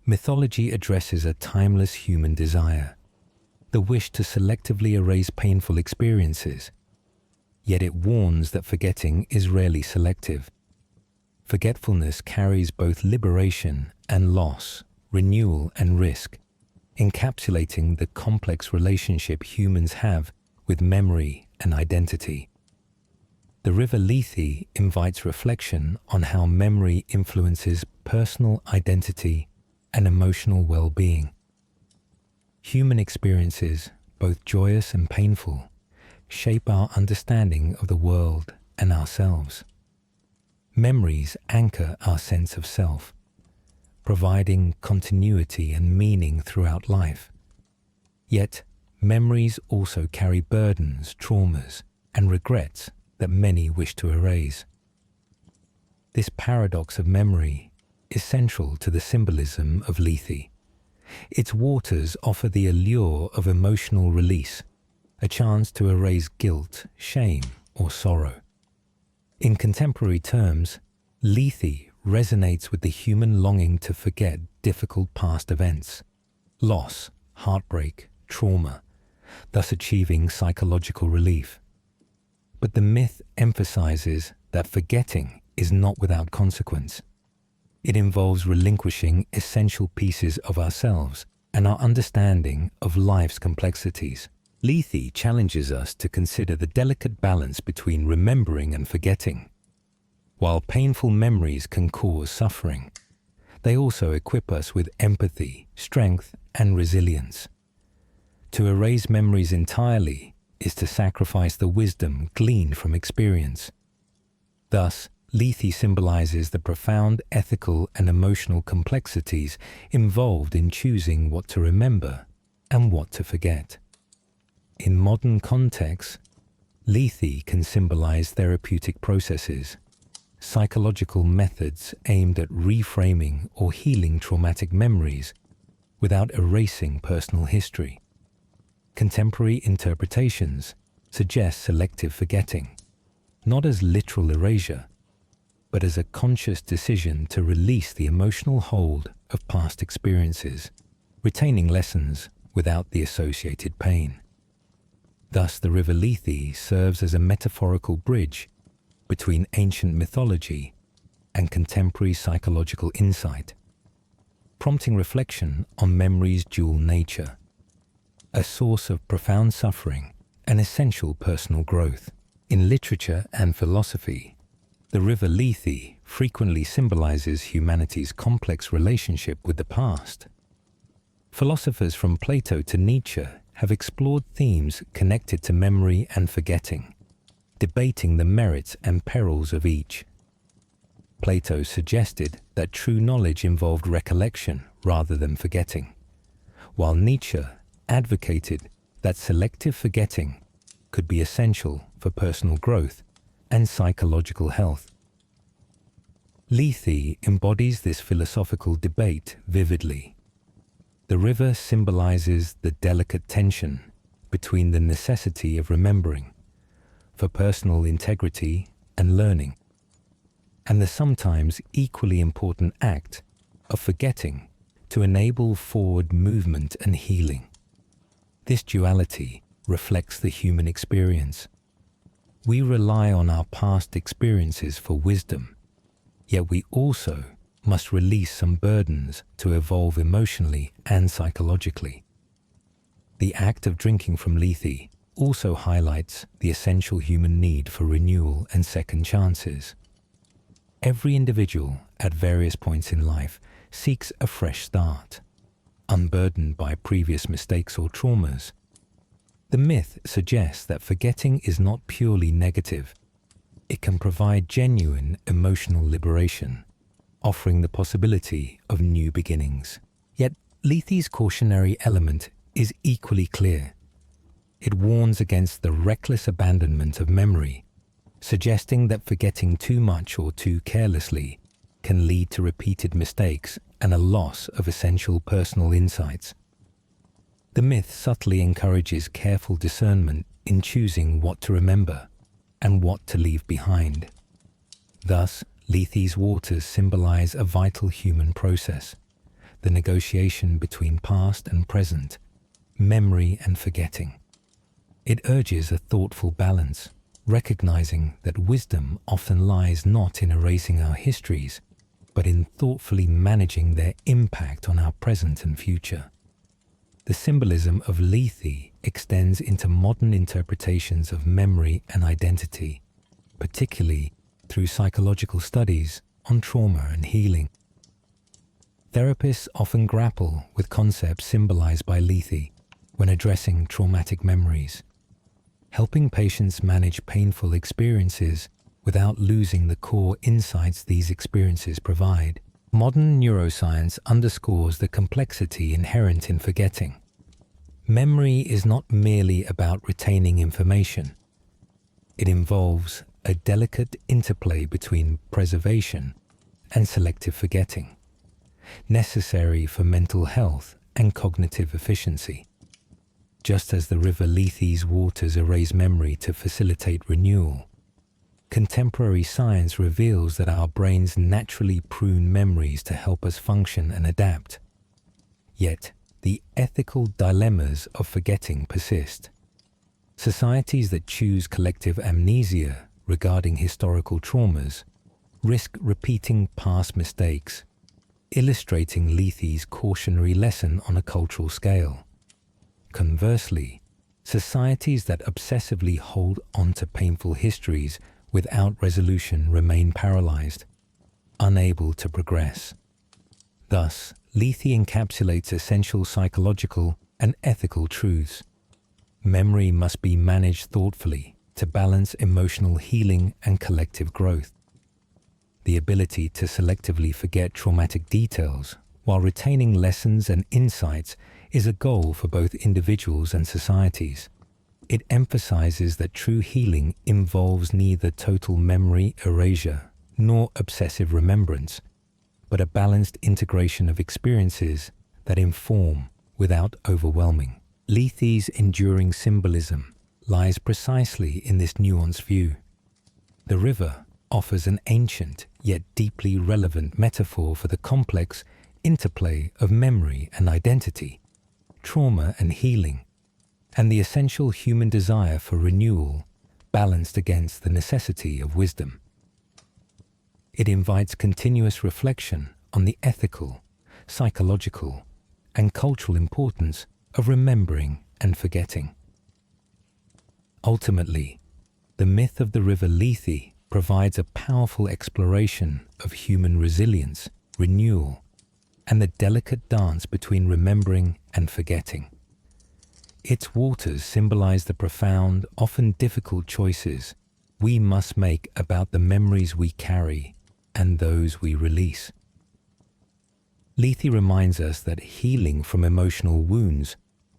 mythology addresses a timeless human desire, the wish to selectively erase painful experiences. Yet it warns that forgetting is rarely selective. Forgetfulness carries both liberation and loss, renewal and risk, encapsulating the complex relationship humans have with memory and identity. The river Lethe invites reflection on how memory influences personal identity and emotional well-being. Human experiences, both joyous and painful, shape our understanding of the world and ourselves. Memories anchor our sense of self, providing continuity and meaning throughout life. Yet, memories also carry burdens, traumas, and regrets that many wish to erase. This paradox of memory is central to the symbolism of Lethe. Its waters offer the allure of emotional release, a chance to erase guilt, shame, or sorrow. In contemporary terms, Lethe resonates with the human longing to forget difficult past events, loss, heartbreak, trauma, thus achieving psychological relief. But the myth emphasizes that forgetting is not without consequence. It involves relinquishing essential pieces of ourselves and our understanding of life's complexities. Lethe challenges us to consider the delicate balance between remembering and forgetting. While painful memories can cause suffering, they also equip us with empathy, strength, and resilience. To erase memories entirely is to sacrifice the wisdom gleaned from experience. Thus, Lethe symbolizes the profound ethical and emotional complexities involved in choosing what to remember and what to forget. In modern contexts, Lethe can symbolize therapeutic processes, psychological methods aimed at reframing or healing traumatic memories without erasing personal history. Contemporary interpretations suggest selective forgetting, not as literal erasure, but as a conscious decision to release the emotional hold of past experiences, retaining lessons without the associated pain. Thus, the river Lethe serves as a metaphorical bridge between ancient mythology and contemporary psychological insight, prompting reflection on memory's dual nature, a source of profound suffering and essential personal growth. In literature and philosophy, the river Lethe frequently symbolizes humanity's complex relationship with the past. Philosophers from Plato to Nietzsche have explored themes connected to memory and forgetting, debating the merits and perils of each. Plato suggested that true knowledge involved recollection rather than forgetting, while Nietzsche advocated that selective forgetting could be essential for personal growth and psychological health. Lethe embodies this philosophical debate vividly. The river symbolizes the delicate tension between the necessity of remembering for personal integrity and learning, and the sometimes equally important act of forgetting to enable forward movement and healing. This duality reflects the human experience. We rely on our past experiences for wisdom, yet we also must release some burdens to evolve emotionally and psychologically. The act of drinking from Lethe also highlights the essential human need for renewal and second chances. Every individual at various points in life seeks a fresh start, unburdened by previous mistakes or traumas. The myth suggests that forgetting is not purely negative. It can provide genuine emotional liberation, offering the possibility of new beginnings. Yet, Lethe's cautionary element is equally clear. It warns against the reckless abandonment of memory, suggesting that forgetting too much or too carelessly can lead to repeated mistakes and a loss of essential personal insights. The myth subtly encourages careful discernment in choosing what to remember and what to leave behind. Thus, Lethe's waters symbolize a vital human process, the negotiation between past and present, memory and forgetting. It urges a thoughtful balance, recognizing that wisdom often lies not in erasing our histories, but in thoughtfully managing their impact on our present and future. The symbolism of Lethe extends into modern interpretations of memory and identity, particularly through psychological studies on trauma and healing. Therapists often grapple with concepts symbolized by Lethe when addressing traumatic memories, helping patients manage painful experiences without losing the core insights these experiences provide. Modern neuroscience underscores the complexity inherent in forgetting. Memory is not merely about retaining information. It involves a delicate interplay between preservation and selective forgetting, necessary for mental health and cognitive efficiency. Just as the river Lethe's waters erase memory to facilitate renewal, contemporary science reveals that our brains naturally prune memories to help us function and adapt. Yet, the ethical dilemmas of forgetting persist. Societies that choose collective amnesia regarding historical traumas risk repeating past mistakes, illustrating Lethe's cautionary lesson on a cultural scale. Conversely, societies that obsessively hold on to painful histories without resolution remain paralyzed, unable to progress. Thus, Lethe encapsulates essential psychological and ethical truths. Memory must be managed thoughtfully to balance emotional healing and collective growth. The ability to selectively forget traumatic details while retaining lessons and insights is a goal for both individuals and societies. It emphasizes that true healing involves neither total memory erasure nor obsessive remembrance, but a balanced integration of experiences that inform without overwhelming. Lethe's enduring symbolism lies precisely in this nuanced view. The river offers an ancient yet deeply relevant metaphor for the complex interplay of memory and identity, trauma and healing, and the essential human desire for renewal balanced against the necessity of wisdom. It invites continuous reflection on the ethical, psychological, and cultural importance of remembering and forgetting. Ultimately, the myth of the river Lethe provides a powerful exploration of human resilience, renewal, and the delicate dance between remembering and forgetting. Its waters symbolize the profound, often difficult choices we must make about the memories we carry and those we release. Lethe reminds us that healing from emotional wounds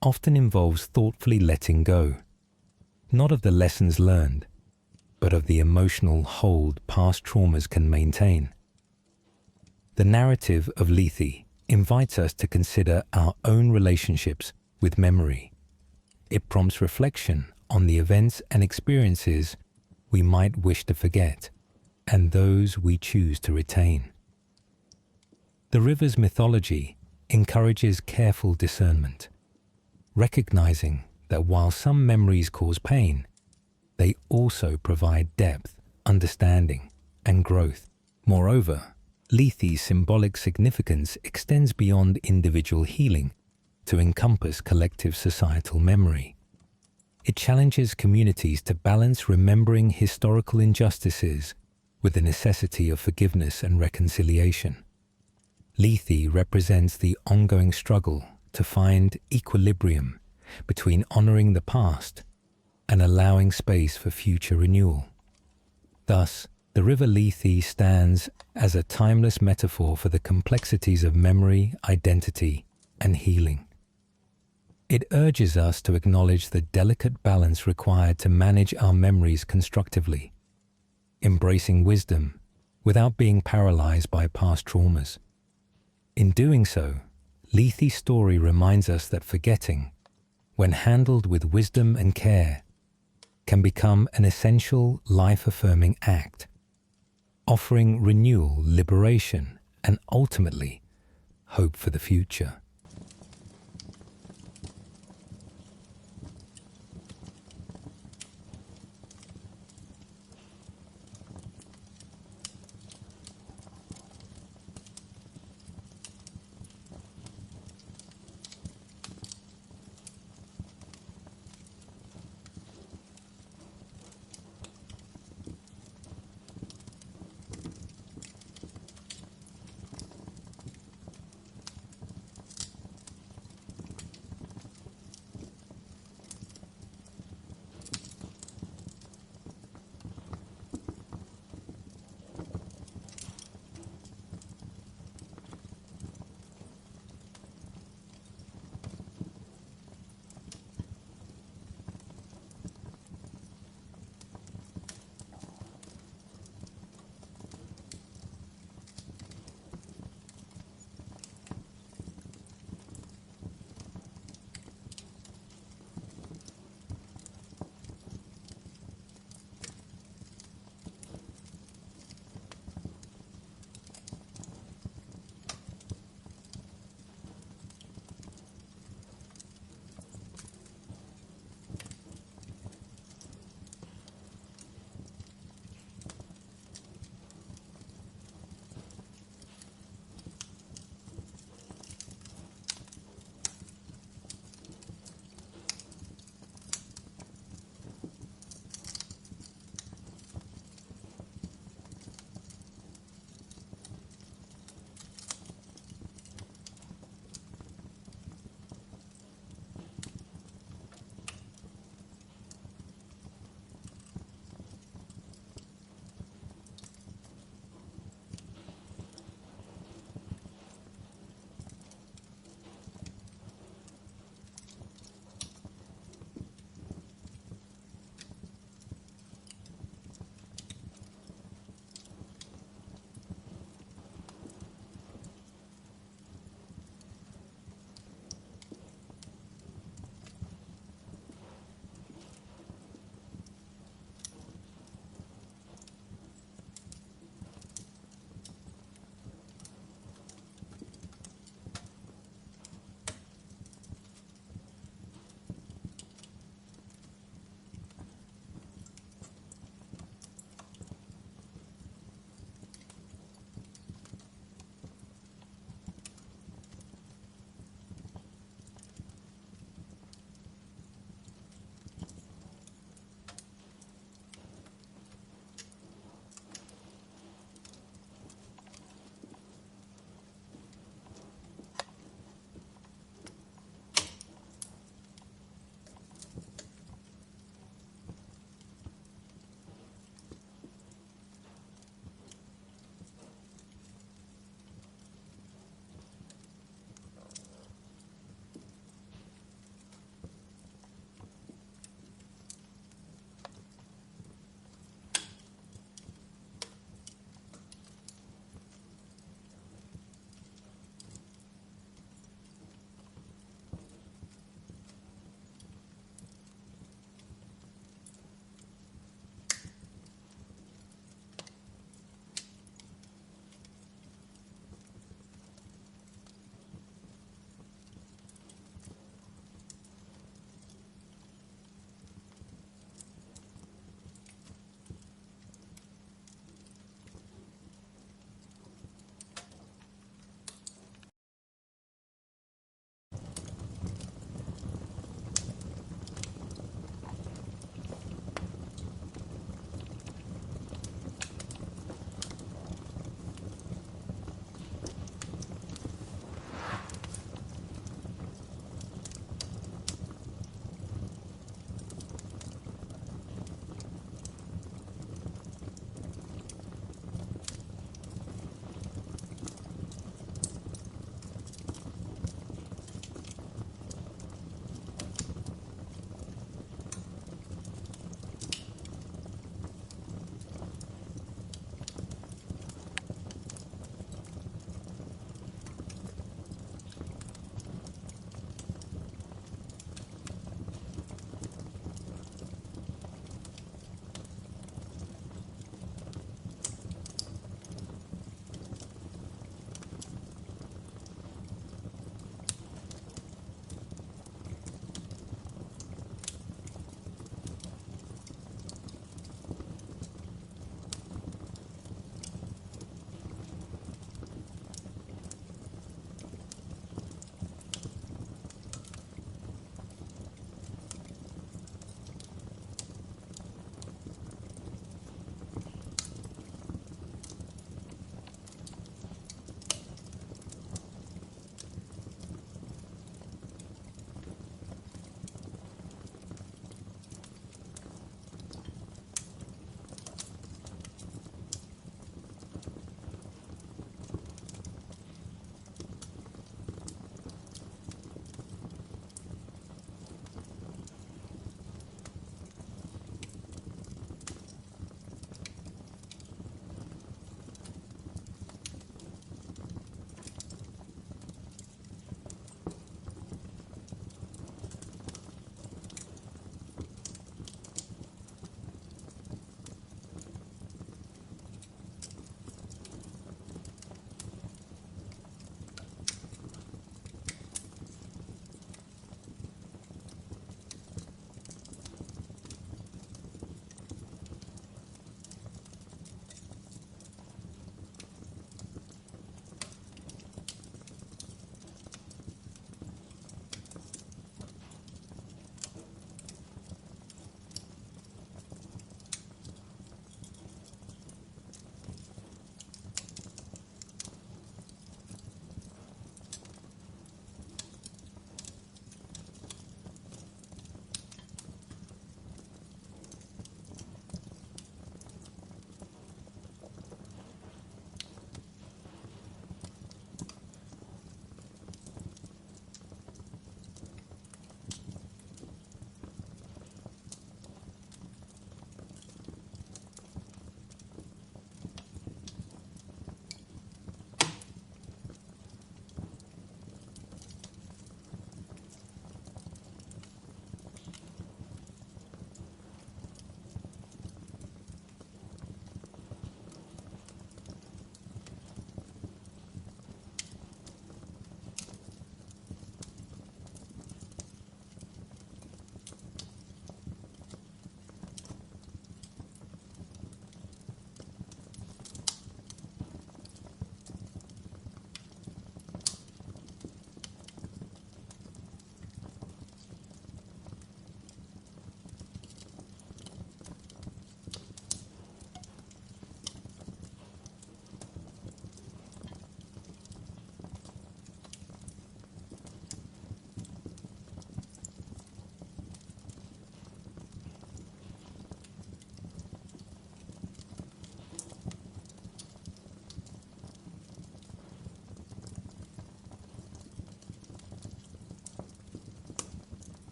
often involves thoughtfully letting go, not of the lessons learned, but of the emotional hold past traumas can maintain. The narrative of Lethe invites us to consider our own relationships with memory. It prompts reflection on the events and experiences we might wish to forget and those we choose to retain. The river's mythology encourages careful discernment, recognizing that while some memories cause pain, they also provide depth, understanding, and growth. Moreover, Lethe's symbolic significance extends beyond individual healing to encompass collective societal memory. It challenges communities to balance remembering historical injustices with the necessity of forgiveness and reconciliation. Lethe represents the ongoing struggle to find equilibrium between honoring the past and allowing space for future renewal. Thus, the river Lethe stands as a timeless metaphor for the complexities of memory, identity, and healing. It urges us to acknowledge the delicate balance required to manage our memories constructively, embracing wisdom without being paralyzed by past traumas. In doing so, Lethe's story reminds us that forgetting, when handled with wisdom and care, can become an essential life-affirming act, offering renewal, liberation, and ultimately, hope for the future.